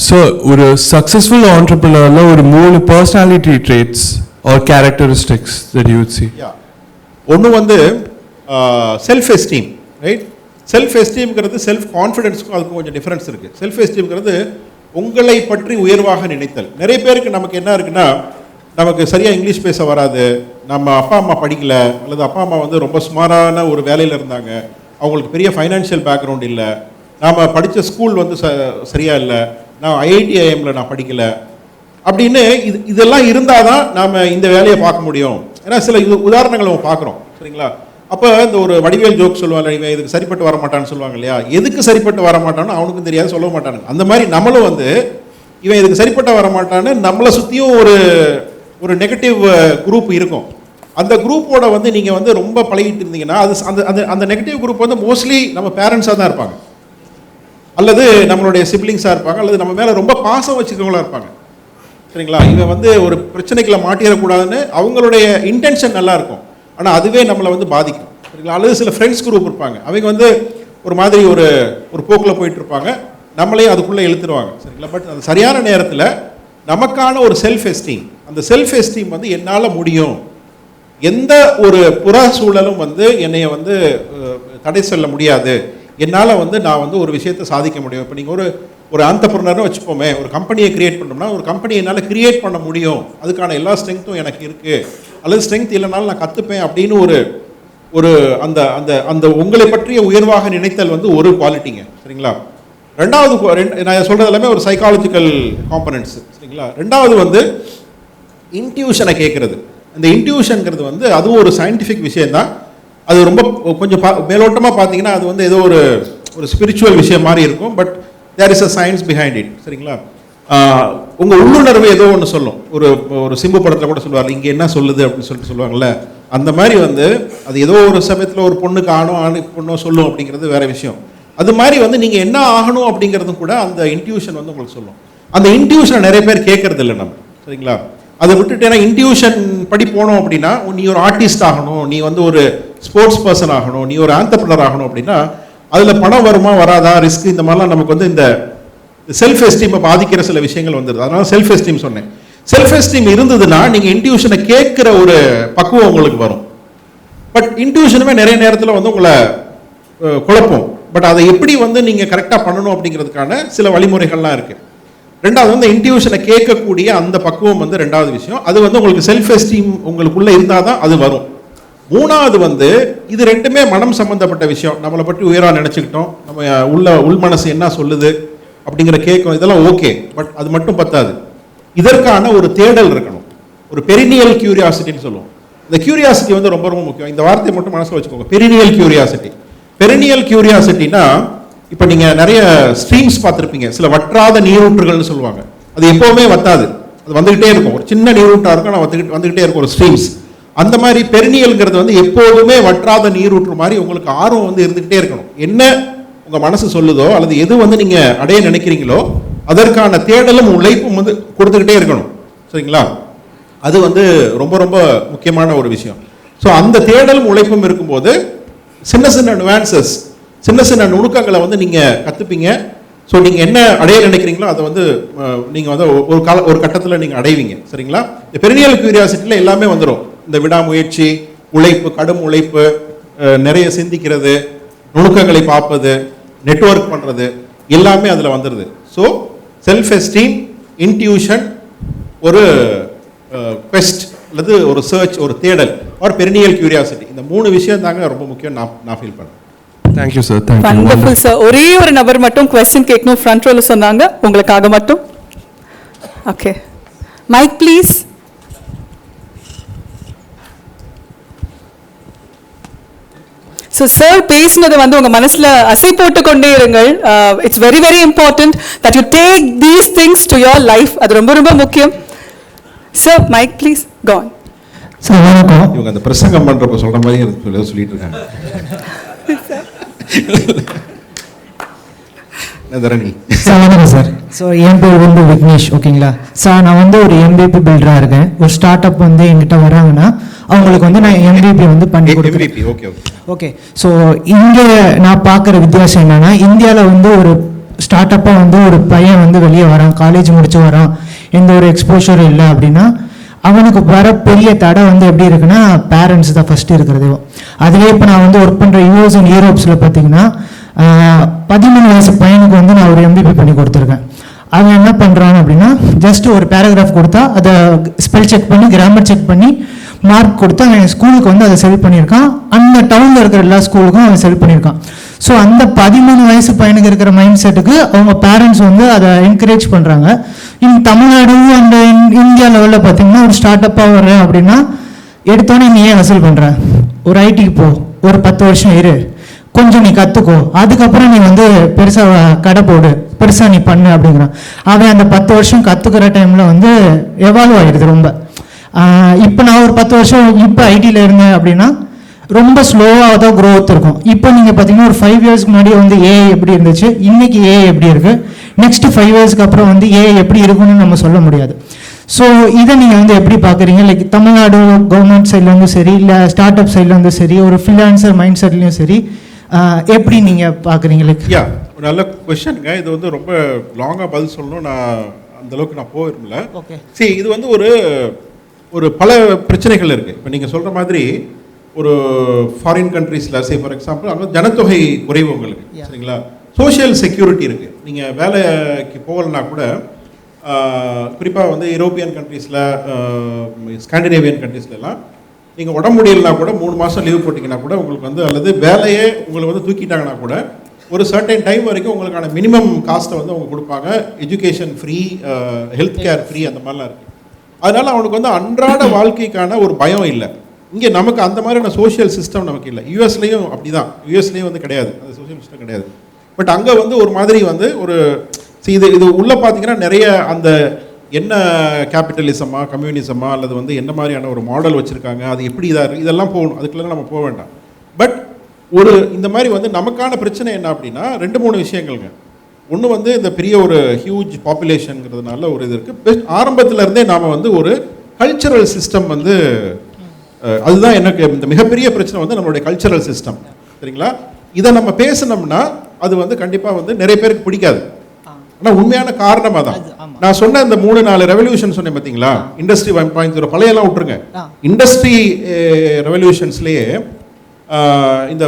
So, ஒரு successful entrepreneurல ஒரு 3 personality traits or characteristics that you would see. ஒன்று வந்து செல்ஃப் எஸ்டீம். ரைட்? செல்ஃப் எஸ்டீம்ங்கிறது செல்ஃப் கான்ஃபிடென்ஸுக்கும் அதுக்கும் கொஞ்சம் டிஃப்ரென்ஸ் இருக்குது. செல்ஃப் எஸ்டீம்ங்கிறது உங்களை பற்றி உயர்வாக நினைத்தல். நிறைய பேருக்கு நமக்கு என்ன இருக்குன்னா, நமக்கு சரியாக இங்கிலீஷ் பேச வராது, நம்ம அப்பா அம்மா படிக்கலை, அல்லது அப்பா அம்மா வந்து ரொம்ப சுமாரான ஒரு வேலையில் இருந்தாங்க, அவங்களுக்கு பெரிய ஃபைனான்ஷியல் பேக்ரவுண்ட் இல்லை, நாம் படித்த ஸ்கூல் வந்து சரியாக இல்லை, நான் IITIMல நான் படிக்கலை அப்படின்னு இதெல்லாம் இருந்தால் தான் நாம் இந்த வேலையை பார்க்க முடியும். ஏன்னா சில உதாரணங்கள் நம்ம பார்க்குறோம். சரிங்களா? அப்போ இந்த ஒரு வடிவேல் ஜோக் சொல்லுவாங்க, இவன் இதுக்கு சரிப்பட்டு வர மாட்டான்னு சொல்லுவாங்க இல்லையா? எதுக்கு சரிப்பட்டு வர மாட்டான்னு அவனுக்கும் தெரியாது, சொல்ல மாட்டானுங்க. அந்த மாதிரி நம்மளும் வந்து இவன் இதுக்கு சரிப்பட்ட வர மாட்டான்னு நம்மளை சுற்றியும் ஒரு நெகட்டிவ் குரூப் இருக்கும். அந்த குரூப்போட வந்து நீங்கள் வந்து ரொம்ப பழகிட்டு இருந்தீங்கன்னா அந்த நெகட்டிவ் குரூப் வந்து மோஸ்ட்லி நம்ம பேரண்ட்ஸாக தான் இருப்பாங்க, அல்லது நம்மளுடைய சிப்ளிங்ஸாக இருப்பாங்க, அல்லது நம்ம மேலே ரொம்ப பாசம் வச்சுக்கிறவங்களா இருப்பாங்க. சரிங்களா? இவன் வந்து ஒரு பிரச்சனைக்குள்ள மாட்டிடக்கூடாதுன்னு அவங்களுடைய இன்டென்ஷன் நல்லா இருக்கும், ஆனால் அதுவே நம்மளை வந்து பாதிக்கும். சரிங்களா? அல்லது சில ஃப்ரெண்ட்ஸ் குரூப் இருப்பாங்க, அவங்க வந்து ஒரு மாதிரி ஒரு போக்கில் போயிட்டு இருப்பாங்க, நம்மளையும் அதுக்குள்ளே இழுத்துருவாங்க. சரிங்களா? பட் அது சரியான நேரத்தில் நமக்கான ஒரு செல்ஃப் எஸ்டீம், அந்த செல்ஃப் எஸ்டீம் வந்து என்னால் முடியும், எந்த ஒரு புற சூழலும் வந்து என்னைய வந்து தடை சொல்ல முடியாது, என்னால் வந்து நான் வந்து ஒரு விஷயத்தை சாதிக்க முடியும். இப்போ நீங்கள் ஒரு ஆண்டர்பிரனர்னு வச்சுப்போமே, ஒரு கம்பெனியை கிரியேட் பண்ணோம்னா ஒரு கம்பெனியை என்னால் கிரியேட் பண்ண முடியும், அதுக்கான எல்லா ஸ்ட்ரென்த்தும் எனக்கு இருக்குது, அல்லது ஸ்ட்ரென்த் இல்லைனாலும் நான் கற்றுப்பேன் அப்படின்னு ஒரு அந்த அந்த அந்த உங்களை பற்றிய உயர்வாக நினைத்தல் வந்து ஒரு குவாலிட்டிங்க. சரிங்களா? ரெண்டாவது நான் சொல்கிறது எல்லாமே ஒரு சைக்காலஜிக்கல் காம்பனன்ட்ஸ். சரிங்களா? ரெண்டாவது வந்து இன்ட்யூஷனை கேட்குறது. அந்த இன்ட்யூஷனுங்கிறது வந்து அதுவும் ஒரு சயின்டிஃபிக் விஷயந்தான். அது ரொம்ப கொஞ்சம் மேலோட்டமாக பார்த்தீங்கன்னா அது வந்து ஏதோ ஒரு ஸ்பிரிச்சுவல் விஷயம் மாதிரி இருக்கும். But there is a science behind it. சரிங்களா? உங்கள் உள்ளுணர்வு ஏதோ ஒன்று சொல்லும். ஒரு சிம்பு படத்தில் கூட சொல்லுவாங்க, இங்கே என்ன சொல்லுது அப்படின்னு சொல்லிட்டு சொல்லுவாங்கள்ல, அந்த மாதிரி வந்து அது ஏதோ ஒரு சமயத்தில் ஒரு பொண்ணுக்கு ஆணுக்கு பொண்ணோ சொல்லும் அப்படிங்கிறது வேற விஷயம். அது மாதிரி வந்து நீங்கள் என்ன ஆகணும் அப்படிங்கிறதும் கூட அந்த இன்ட்யூஷன் வந்து உங்களுக்கு சொல்லும். அந்த இன்ட்யூஷனை நிறைய பேர் கேட்கறது இல்லை நம்ம. சரிங்களா? அதை விட்டுட்டேன்னா இன்ட்யூஷன் படி போனோம் அப்படின்னா, நீ ஒரு ஆர்டிஸ்ட் ஆகணும், நீ வந்து ஒரு ஸ்போர்ட்ஸ் பர்சன் ஆகணும், நீ ஒரு ஆண்டர்பிரனர் ஆகணும் அப்படின்னா அதில் பணம் வருமா வராதா, ரிஸ்க், இந்த மாதிரிலாம் நமக்கு வந்து இந்த செல்ஃப் எஸ்டீமை பாதிக்கிற சில விஷயங்கள் வந்துடுது. அதனால செல்ஃப் எஸ்டீம் சொன்னேன். செல்ஃப் எஸ்டீம் இருந்ததுன்னா நீங்கள் இன்ட்யூஷனை கேட்குற ஒரு பக்குவம் உங்களுக்கு வரும். பட் இன்ட்யூஷனுமே நிறைய நேரத்தில் வந்து உங்களை குழப்பம். பட் அதை எப்படி வந்து நீங்கள் கரெக்டாக பண்ணணும் அப்படிங்கிறதுக்கான சில வழிமுறைகள்லாம் இருக்குது. ரெண்டாவது வந்து இன்ட்யூஷனை கேட்கக்கூடிய அந்த பக்குவம் வந்து ரெண்டாவது விஷயம். அது வந்து உங்களுக்கு செல்ஃப் எஸ்டீம் உங்களுக்குள்ளே இருந்தால் தான் அது வரும். மூணாவது வந்து இது ரெண்டுமே மனம் சம்பந்தப்பட்ட விஷயம். நம்மளை பற்றி உயராக நினச்சிக்கிட்டோம், நம்ம உள் மனசு என்ன சொல்லுது அப்படிங்கிற கேட்கும், இதெல்லாம் ஓகே. பட் அது மட்டும் பத்தாது, இதற்கான ஒரு தேடல் இருக்கணும். ஒரு பெரினியல் கியூரியாசிட்டின்னு சொல்லுவோம். இந்த கியூரியாசிட்டி வந்து ரொம்ப ரொம்ப முக்கியம். இந்த வார்த்தையை மட்டும் மனசில் வச்சுக்கோங்க, பெரினியல் கியூரியாசிட்டி. பெரினியல் கியூரியாசிட்டினா, இப்போ நீங்கள் நிறைய ஸ்ட்ரீம்ஸ் பார்த்துருப்பீங்க, சில வற்றாத நீரூற்றுகள்னு சொல்லுவாங்க. அது எப்போவுமே வத்தாது, அது வந்துக்கிட்டே இருக்கும். ஒரு சின்ன நீரூற்றாக இருக்கும், நான் வந்துக்கிட்டே இருக்கும், ஒரு ஸ்ட்ரீம்ஸ். அந்த மாதிரி பெரினியல்ங்கிறது வந்து எப்போதுமே வற்றாத நீரூற்று மாதிரி உங்களுக்கு ஆர்வம் வந்து இருந்துக்கிட்டே இருக்கணும். என்ன உங்கள் மனசு சொல்லுதோ அல்லது எது வந்து நீங்கள் அடைய நினைக்கிறீங்களோ அதற்கான தேடலும் உழைப்பும் வந்து கொடுத்துக்கிட்டே இருக்கணும். சரிங்களா? அது வந்து ரொம்ப ரொம்ப முக்கியமான ஒரு விஷயம். ஸோ அந்த தேடலும் உழைப்பும் இருக்கும்போது சின்ன சின்ன நுவான்சஸ், சின்ன சின்ன நுணுக்கங்களை வந்து நீங்கள் கற்றுப்பீங்க. ஸோ நீங்கள் என்ன அடைய நினைக்கிறீங்களோ அதை வந்து நீங்கள் வந்து ஒரு கட்டத்தில் நீங்கள் அடைவீங்க. சரிங்களா? இந்த பெரினியல் கியூரியாசிட்டியில் எல்லாமே வந்துடும். இந்த விடாமுயற்சி, உழைப்பு, கடும் உழைப்பு, நிறைய சிந்திக்கிறது, நுணுக்கங்களை பார்ப்பது, நெட்வொர்க் பண்ணுறது, எல்லாமே அதில் வந்துடுது. ஸோ செல்ஃப் எஸ்டீம், இன்ட்யூஷன், ஒரு குவெஸ்ட் அல்லது ஒரு சர்ச், ஒரு தேடல், ஒரு பெரினியல் கியூரியாசிட்டி, இந்த மூணு விஷயம் தாங்க ரொம்ப முக்கியம் நான் ஃபீல் பண்ணுறேன். Thank you sir. Thank you. Wonderful sir. ஒரே ஒரு நபர் மட்டும் கொஸ்டின் கேட்கணும், ஃப்ரண்ட் ரோல சொன்னாங்க, உங்களுக்காக மட்டும். Okay, mic please. So sir பேசினது வந்து உங்கள் மனசில் அசை போட்டு கொண்டே இருங்கள். It's very very important that you take these things to your life. அது ரொம்ப ரொம்ப முக்கியம். சார் மைக் ப்ளீஸ், கான். சார் வணக்கம். இவங்க அந்த பிரசங்கம் பண்ணுறப்ப சொல்கிற மாதிரி சொல்லிட்டு இருக்காங்க. வணக்கம் சார். ஸோ என் பேர் வந்து விக்னேஷ். ஓகேங்களா சார், நான் வந்து ஒரு MVP பில்டராக இருக்கேன். ஒரு ஸ்டார்ட் அப் வந்து என்கிட்ட வராங்கன்னா அவங்களுக்கு வந்து நான் MVP வந்து பண்ணி கொடுக்குறேன். ஓகே, ஸோ இங்கே நான் பார்க்குற வித்தியாசம் என்னன்னா, இந்தியாவில் வந்து ஒரு ஸ்டார்ட் அப்பாக வந்து ஒரு பையன் வந்து வெளியே வரான், காலேஜ் முடிச்சு வரான், எந்த ஒரு எக்ஸ்போஷரும் இல்லை அப்படின்னா அவனுக்கு வர பெரிய தடை வந்து எப்படி இருக்குன்னா, பேரண்ட்ஸ் தான் ஃபஸ்ட்டு இருக்கிறது. அதுவே இப்போ நான் வந்து ஒர்க் பண்ணுற US அண்ட் யூரோப்ஸில் பார்த்தீங்கன்னா 13 வயசு பையனுக்கு வந்து நான் ஒரு MVP பண்ணி கொடுத்துருக்கேன். அவன் என்ன பண்ணுறான் அப்படின்னா, ஜஸ்ட் ஒரு பேராகிராஃப் கொடுத்தா அதை ஸ்பெல் செக் பண்ணி, கிராமர் செக் பண்ணி, மார்க் கொடுத்து அவன் ஸ்கூலுக்கு வந்து அதை செல் பண்ணியிருக்கான். அந்த டவுனில் இருக்கிற எல்லா ஸ்கூலுக்கும் அவன் செல் பண்ணியிருக்கான். ஸோ அந்த 13 வயசு பையனுக்கு இருக்கிற மைண்ட் செட்டுக்கு அவங்க பேரண்ட்ஸ் வந்து அதை என்கரேஜ் பண்ணுறாங்க. தமிழ்நாடு அண்ட் இந்தியா லெவலில் பார்த்தீங்கன்னா, ஒரு ஸ்டார்ட் அப்பாக வர்றேன் அப்படின்னா எடுத்தோன்னே நீ ஏன் வசூல் பண்ணுற, ஒரு ஐடிக்கு போ, ஒரு 10 வருஷம் இரு, கொஞ்சம் நீ கற்றுக்கோ, அதுக்கப்புறம் நீ வந்து பெருசாக கடை போடு, பெருசாக நீ பண்ணு அப்படிங்கிறான். அவன் அந்த 10 வருஷம் கற்றுக்கிற டைமில் வந்து எவால்வ் ஆகிடுது ரொம்ப. இப்போ நான் ஒரு 10 வருஷம் இப்போ ஐடியில் இருந்தேன் அப்படின்னா ரொம்ப ஸ்லோவாக தான் க்ரோத் இருக்கும். இப்போ நீங்கள் பார்த்தீங்கன்னா ஒரு 5 இயர்ஸ்க்கு முன்னாடி வந்து ஏஐ எப்படி இருந்துச்சு, இன்றைக்கி ஏஐ எப்படி இருக்குது, நெக்ஸ்ட் 5 இயர்ஸ்க்கு அப்புறம் வந்து ஏஐ எப்படி இருக்குன்னு நம்ம சொல்ல முடியாது. ஸோ இதை நீங்கள் வந்து எப்படி பார்க்குறீங்க? லைக் தமிழ்நாடு கவர்மெண்ட் சைட்லேருந்தும் சரி, இல்லை ஸ்டார்ட் அப் சைட்லேருந்தும் சரி, ஒரு ஃப்ரீலான்சர் மைண்ட் செட்லேயும் சரி, எப்படி நீங்கள் பார்க்குறீங்க? லைக் ஒரு நல்ல கொஸ்டின்ங்க. இது வந்து ரொம்ப லாங்காக பதில் சொல்லணும், நான் அந்தளவுக்கு நான் போயிருமில்ல. ஓகே, சரி, இது வந்து ஒரு பல பிரச்சனைகள் இருக்குது. இப்போ நீங்கள் சொல்கிற மாதிரி ஒரு ஃபாரின் கண்ட்ரீஸில், சே ஃபார் எக்ஸாம்பிள், அங்கே ஜனத்தொகை குறைவு உங்களுக்கு, சரிங்களா? சோஷியல் செக்யூரிட்டி இருக்குது. நீங்கள் வேலைக்கு போகலன்னா கூட குறிப்பாக வந்து யூரோப்பியன் கண்ட்ரீஸில் ஸ்காண்டினேவியன் கண்ட்ரீஸ்லாம் நீங்கள் உடம்பு முடியலனா கூட 3 மாதம் லீவ் போட்டிங்கன்னா கூட உங்களுக்கு வந்து அல்லது வேலையே உங்களுக்கு வந்து தூக்கிட்டாங்கன்னா கூட ஒரு சர்டைன் டைம் வரைக்கும் உங்களுக்கான மினிமம் காஸ்ட்டை வந்து அவங்க கொடுப்பாங்க. Education free, health care free, அந்த மாதிரிலாம் இருக்குது. அதனால் அவனுக்கு வந்து அன்றாட வாழ்க்கைக்கான ஒரு பயம் இல்லை. இங்கே நமக்கு அந்த மாதிரியான சோஷியல் சிஸ்டம் நமக்கு இல்லை. யூஎஸ்லேயும் அப்படி தான், யூஎஸ்லேயும் வந்து கிடையாது, அந்த சோஷியல் சிஸ்டம் கிடையாது. பட் அங்கே வந்து ஒரு மாதிரி வந்து ஒரு இது உள்ளே பார்த்தீங்கன்னா நிறைய அந்த என்ன கேபிட்டலிசமா கம்யூனிசமா அல்லது வந்து என்ன மாதிரியான ஒரு மாடல் வச்சுருக்காங்க, அது எப்படி இதாக இருக்குது, இதெல்லாம் போகணும், அதுக்குள்ளே நம்ம போக வேண்டாம். பட் ஒரு இந்த மாதிரி வந்து நமக்கான பிரச்சனை என்ன அப்படின்னா 2-3 விஷயங்கள்ங்க. ஒன்று வந்து இந்த பெரிய ஒரு ஹியூஜ் பாப்புலேஷனுங்கிறதுனால ஒரு இது இருக்குது. பெஸ்ட் ஆரம்பத்திலேருந்தே நாம் வந்து ஒரு கல்ச்சரல் சிஸ்டம் வந்து அதுதான் எனக்கு இந்த மிகப்பெரிய பிரச்சனை வந்து நம்மளுடைய கல்ச்சரல் சிஸ்டம். சரிங்களா? இதை நம்ம பேசினோம்னா அது வந்து கண்டிப்பாக வந்து நிறைய பேருக்கு பிடிக்காது. ஆனால் உண்மையான காரணமாக தான் நான் சொன்ன இந்த 3-4 ரெவல்யூஷன் சொன்னேன் பார்த்தீங்களா? இண்டஸ்ட்ரி 1.0 பழையெல்லாம் விட்டுருங்க. இண்டஸ்ட்ரி ரெவல்யூஷன்ஸ்லேயே இந்த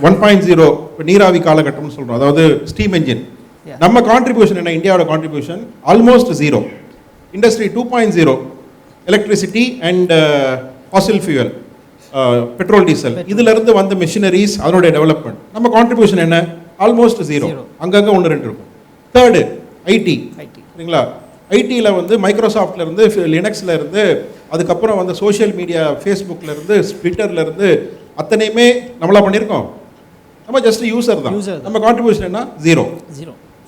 1.0 நீராவி காலகட்டம்னு சொல்கிறோம், அதாவது ஸ்டீம் என்ஜின். நம்ம கான்ட்ரிபியூஷன் என்ன? இந்தியாவோட contribution almost 0. Industry 2.0 electricity and fossil fuel, petrol diesel, இதிலிருந்து வந்த மிஷினரிஸ், அதனுடைய டெவலப்மெண்ட். நம்ம கான்ட்ரிபியூஷன் என்ன? ஆல்மோஸ்ட் 0. அங்கங்கே 1-2 இருக்கும். Third ID. சரிங்களா? ஐடியில் வந்து மைக்ரோசாஃப்ட்லேருந்து, லினக்ஸ்லேருந்து, அதுக்கப்புறம் வந்து சோஷியல் மீடியா ஃபேஸ்புக்லேருந்து, ட்விட்டர்லேருந்து அத்தனையுமே நம்மளா பண்ணியிருக்கோம். நம்ம ஜஸ்ட் யூசர் தான். நம்ம கான்ட்ரிபியூஷன் என்ன? 0.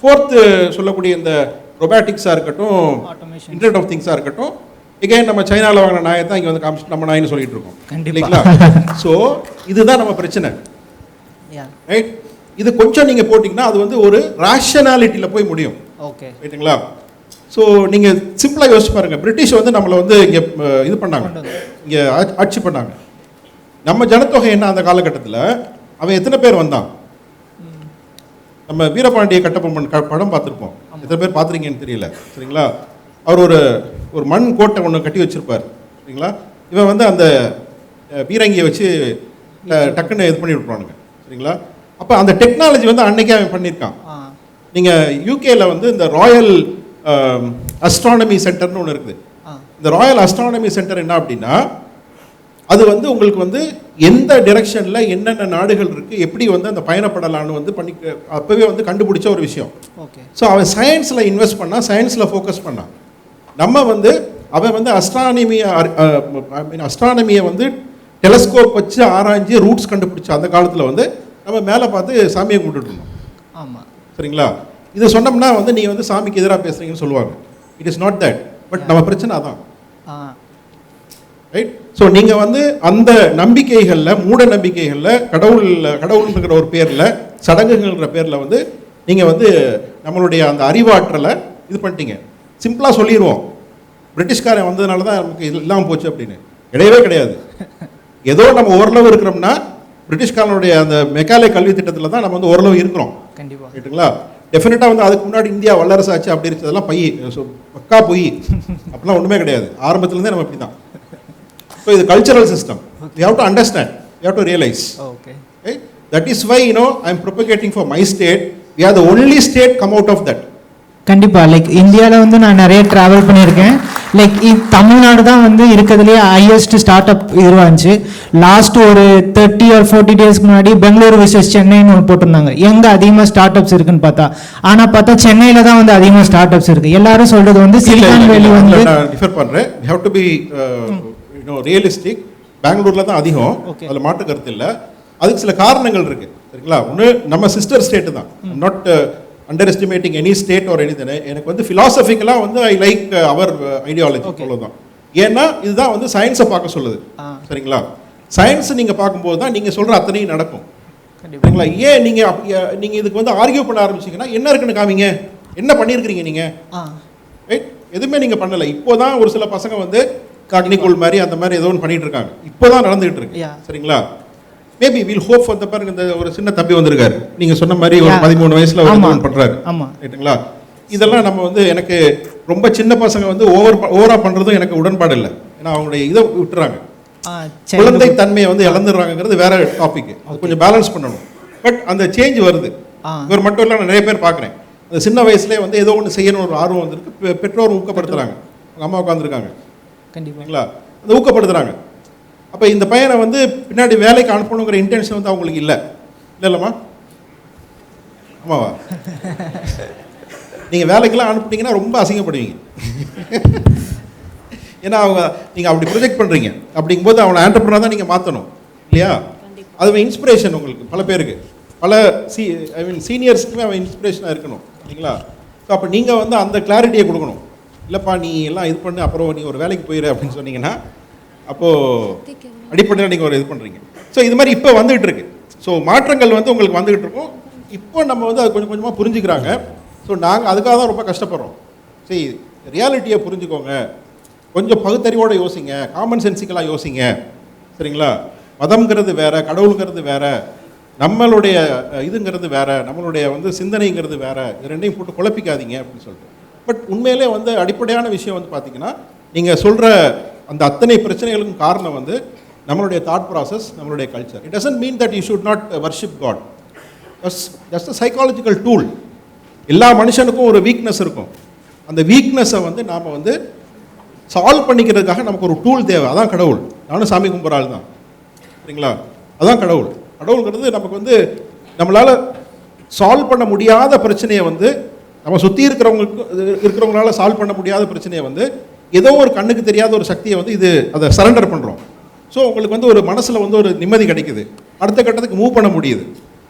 ஃபோர்த்து சொல்லக்கூடிய இந்த ரொபாட்டிக்ஸாக இருக்கட்டும், இன்டர்நெட் ஆஃப் திங்ஸாக இருக்கட்டும், எகைன் நம்ம சைனாவில் வாங்கின நாயை தான் இங்கே வந்து காமிச்சிட்டு நம்ம நாயின்னு சொல்லிட்டு இருக்கோம் இல்லைங்களா? ஸோ இதுதான் நம்ம பிரச்சனை. ரைட்? இது கொஞ்சம் நீங்கள் போட்டிங்கன்னா அது வந்து ஒரு ரேஷனாலிட்டியில் போய் முடியும். ஓகே, ரைட்டுங்களா? ஸோ நீங்கள் சிம்பிளாக யோசிச்சு பாருங்கள். பிரிட்டிஷ் வந்து நம்மளை வந்து இங்கே இது பண்ணாங்க, இங்கே ஆட்சி பண்ணாங்க. நம்ம ஜனத்தொகை என்ன அந்த காலகட்டத்தில்? அவன் எத்தனை பேர் வந்தான்? நம்ம வீரபாண்டிய கட்டபொம்மன் படம் பார்த்துருப்போம். எத்தனை பேர் பார்த்துருக்கீங்கன்னு தெரியல. சரிங்களா? அவர் ஒரு மண் கோட்டை ஒன்று கட்டி வச்சுருப்பார். சரிங்களா? இவன் வந்து அந்த பீரங்கியை வச்சு டக்குன்னு இது பண்ணி விட்ருவானுங்க. சரிங்களா? அப்போ அந்த டெக்னாலஜி வந்து அன்னைக்கே அவன் பண்ணியிருக்கான். நீங்கள் யூகேல வந்து இந்த ராயல் அஸ்ட்ரானமி சென்டர்னு ஒன்று இருக்குது. இந்த ராயல் அஸ்ட்ரானமி சென்டர் என்ன அப்படின்னா, அது வந்து உங்களுக்கு வந்து எந்த டிரெக்ஷனில் என்னென்ன நாடுகள் இருக்குது, எப்படி வந்து அந்த பயணப்படலான்னு வந்து பண்ணி அப்போவே வந்து கண்டுபிடிச்ச ஒரு விஷயம். ஓகே. ஸோ அவன் சயின்ஸில் இன்வெஸ்ட் பண்ணால், சயின்ஸில் ஃபோக்கஸ் பண்ணான். நம்ம வந்து அவன் வந்து அஸ்ட்ரானமியை வந்து டெலஸ்கோப் வச்சு ஆராய்ச்சி ரூட்ஸ் கண்டுபிடிச்ச அந்த காலத்தில் வந்து நம்ம மேலே பார்த்து சாமியை கும்பிட்டுட்டு இருந்தோம். ஆமாம். சரிங்களா? இதை சொன்னோம்னா வந்து நீங்கள் வந்து சாமிக்கு எதிராக பேசுகிறீங்கன்னு சொல்லுவாங்க. It is not that. But நம்ம பிரச்சனை அதான். ரைட்? ஸோ நீங்கள் வந்து அந்த நம்பிக்கைகளில், மூட நம்பிக்கைகளில், கடவுள்ங்கிற ஒரு பேரில், சடங்குகள்ன்ற பேரில் வந்து நீங்கள் வந்து நம்மளுடைய அந்த அறிவாற்றலை இது பண்ணிட்டீங்க. சிம்பிளாக சொல்லிடுவோம், பிரிட்டிஷ்காரன் வந்ததுனால தான் நமக்கு இது இல்லாமல் போச்சு அப்படின்னு. கிடையவே கிடையாது. ஏதோ நம்ம ஓரளவு இருக்கிறோம்னா பிரிட்டிஷ்காரனுடைய அந்த மெக்காலே கல்வி திட்டத்தில் தான் நம்ம வந்து ஓரளவு இருக்கிறோம். கண்டிப்பாக. ரைட்டுங்களா? டெஃபினட்டாக வந்து அதுக்கு முன்னாடி இந்தியா வல்லரசு ஆச்சு அப்படி இருக்கிறதெல்லாம் பக்கா பொய். அப்படிலாம் ஒன்றுமே கிடையாது. ஆரம்பத்துலேருந்தே நம்ம இப்படி தான். ஸோ இது cultural system. You have to understand, you have to realise. Okay. That is why I am propagating for my state. We are the only state come out of that. கண்டிப்பாக. லைக் இந்தியாவில் வந்து நான் நிறைய travel பண்ணியிருக்கேன். Like Tamil Nadu தான் வந்து இருக்கிறதுலேயே highest start up இதுவாக இருந்துச்சு. லாஸ்ட் ஒரு 30 or 40 டேஸ்க்கு முன்னாடி பெங்களூரு விசஸ் சென்னைன்னு ஒன்று போட்டிருந்தாங்க. எங்கே அதிகமாக ஸ்டார்ட் அப்ஸ் இருக்குன்னு பார்த்தா, ஆனால் பார்த்தா சென்னையில் தான் வந்து அதிகமாக ஸ்டார்ட் அப்ஸ் இருக்குது. எல்லாரும் சொல்கிறது வந்து சிலிகான் வேலி வந்து டிஃபர் பண்ணுறேன். You have to be realistic. பெங்களூரில் தான் அதிகம், அதில் மாற்று கருத்து இல்லை. அதுக்கு சில காரணங்கள் இருக்குது. சரிங்களா? ஒன்று நம்ம சிஸ்டர் ஸ்டேட்டு தான். Not under estimating any state or anything. எனக்கு வந்து ஃபிலாசபிக்கலாக வந்து ஐ லைக் அவர் ஐடியாலஜி. அவ்வளோதான். ஏன்னா இதுதான் வந்து சயின்ஸை பார்க்க சொல்லுது. சரிங்களா? சயின்ஸ் நீங்கள் பார்க்கும்போது தான் நீங்கள் சொல்கிற அத்தனையும் நடக்கும். சரிங்களா? ஏன் நீங்கள் இதுக்கு வந்து ஆர்கியூ பண்ண ஆரம்பிச்சிங்கன்னா என்ன இருக்குன்னு காமிங்க, என்ன பண்ணியிருக்கிறீங்க நீங்கள்? ரைட்? எதுவுமே நீங்கள் பண்ணலை. இப்போ தான் ஒரு சில பசங்க வந்து காக்னிகோல் மாதிரி அந்த மாதிரி ஏதோ ஒன்று பண்ணிட்டு இருக்காங்க. இப்போ தான் நடந்துகிட்டு இருக்கு. சரிங்களா? Maybe will hope for the பாருங்க. இந்த ஒரு சின்ன தம்பி வந்திருக்காரு, நீங்க சொன்ன மாதிரி ஒரு 13 வயசுல ஒரு பண்றாரு. ரைட்டுங்களா? இதெல்லாம் நம்ம வந்து எனக்கு ரொம்ப சின்ன பசங்க வந்து ஓவரா பண்றதும் எனக்கு உடன்பாடு இல்லை. ஏன்னா அவங்களுடைய இதை விட்டுறாங்க, குழந்தை தன்மையை வந்து இழந்துடுறாங்கிறது வேற டாபிக். அது கொஞ்சம் பேலன்ஸ் பண்ணணும். பட் அந்த சேஞ்ச் வருது. இவர் மட்டும் இல்லை, நான் நிறைய பேர் பார்க்குறேன். அந்த சின்ன வயசுலேயே வந்து ஏதோ ஒன்று செய்யணும் ஒரு ஆர்வம் வந்திருக்கு, பெற்றோர் ஊக்கப்படுத்துகிறாங்க. உங்கள் அம்மா உட்காந்துருக்காங்க கண்டிப்பாங்களா, அதை ஊக்கப்படுத்துகிறாங்க. அப்போ இந்த பையனை வந்து பின்னாடி வேலைக்கு அனுப்பணுங்கிற இன்டென்ஷன் வந்து அவங்களுக்கு இல்லை இல்லைல்லம்மா? ஆமாவா? நீங்கள் வேலைக்கெல்லாம் அனுப்புனீங்கன்னா ரொம்ப அசிங்கப்படுவீங்க. ஏன்னா அவங்க நீங்கள் அப்படி ப்ரொஜெக்ட் பண்ணுறீங்க. அப்படிங்கும்போது அவனை ஆண்டர்ப்ரனர் தான் நீங்கள் மாற்றணும் இல்லையா? அது இன்ஸ்பிரேஷன் உங்களுக்கு பல பேருக்கு, பல சீனியர்ஸ்க்குமே அவன் இன்ஸ்பிரேஷனாக இருக்கணும் இல்லைங்களா? ஸோ அப்போ நீங்கள் வந்து அந்த கிளாரிட்டியை கொடுக்கணும். இல்லைப்பா நீ எல்லாம் இது பண்ணு, அப்புறம் நீ ஒரு வேலைக்கு போயிடு அப்படின்னு சொன்னீங்கன்னா அப்போது அடிப்படையில் நீங்கள் ஒரு இது பண்ணுறீங்க. ஸோ இது மாதிரி இப்போ வந்துகிட்டு இருக்கு. ஸோ மாற்றங்கள் வந்து உங்களுக்கு வந்துகிட்டு இருக்கும். இப்போ நம்ம வந்து அது கொஞ்சம் கொஞ்சமாக புரிஞ்சுக்கிறாங்க. ஸோ நாங்கள் அதுக்காக தான் ரொம்ப கஷ்டப்படுறோம். சரி, ரியாலிட்டியை புரிஞ்சுக்கோங்க, கொஞ்சம் பகுத்தறிவோடு யோசிங்க, காமன் சென்சிக்கலாக யோசிங்க, சரிங்களா? மதம்ங்கிறது வேறு, கடவுளுங்கிறது வேறு, நம்மளுடைய இதுங்கிறது வேறு, நம்மளுடைய வந்து சிந்தனைங்கிறது வேறு, இது ரெண்டையும் போட்டு குழப்பிக்காதீங்க அப்படின்னு சொல்லிட்டு. பட் உண்மையிலே வந்து அடிப்படையான விஷயம் வந்து பார்த்திங்கன்னா, நீங்கள் சொல்கிற அந்த அத்தனை பிரச்சனைகளுக்கும் காரணம் வந்து நம்மளுடைய தாட் ப்ராசஸ், நம்மளுடைய culture. It doesn't mean that you should not worship god. Just a psychological tool. எல்லா மனுஷனுக்கும் ஒரு வீக்னஸ் இருக்கும். அந்த வீக்னஸை வந்து நாம் வந்து சால்வ் பண்ணிக்கிறதுக்காக நமக்கு ஒரு டூல் தேவை. அதான் கடவுள். நானும் சாமி கும்பிட்ற தான், சரிங்களா? அதான் கடவுள். கடவுள்ங்கிறது நமக்கு வந்து நம்மளால் சால்வ் பண்ண முடியாத பிரச்சனையை வந்து, நம்ம சுற்றி இருக்கிறவங்களால சால்வ் பண்ண முடியாத பிரச்சனையை வந்து ஏதோ ஒரு கண்ணுக்கு தெரியாத ஒரு சக்தியை வந்து இது அதை சரண்டர் பண்ணுறோம். ஸோ உங்களுக்கு வந்து ஒரு மனசில் வந்து ஒரு நிம்மதி கிடைக்குது, அடுத்த கட்டத்துக்கு மூவ் பண்ண முடியுது,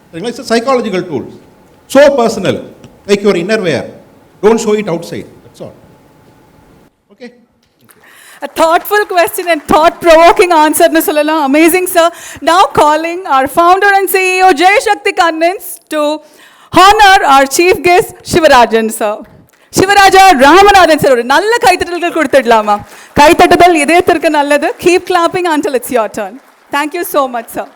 சரிங்களா? It's psychological tools. So personal, like your inner wear, don't show it outside. That's all. Okay. A thoughtful question and thought-provoking answer, Nusalala. Amazing, sir. Now calling our founder and CEO, Jay Shakti Kannans, to honor our chief guest, Sivarajan, sir. Sivarajah Ramanathan, sir. நல்ல கைத்தட்டல்கள் கொடுத்துடலாமா? கைத்தட்டுதல் இதயத்திற்கு நல்லது. Keep clapping until it's your turn. Thank you so much, sir.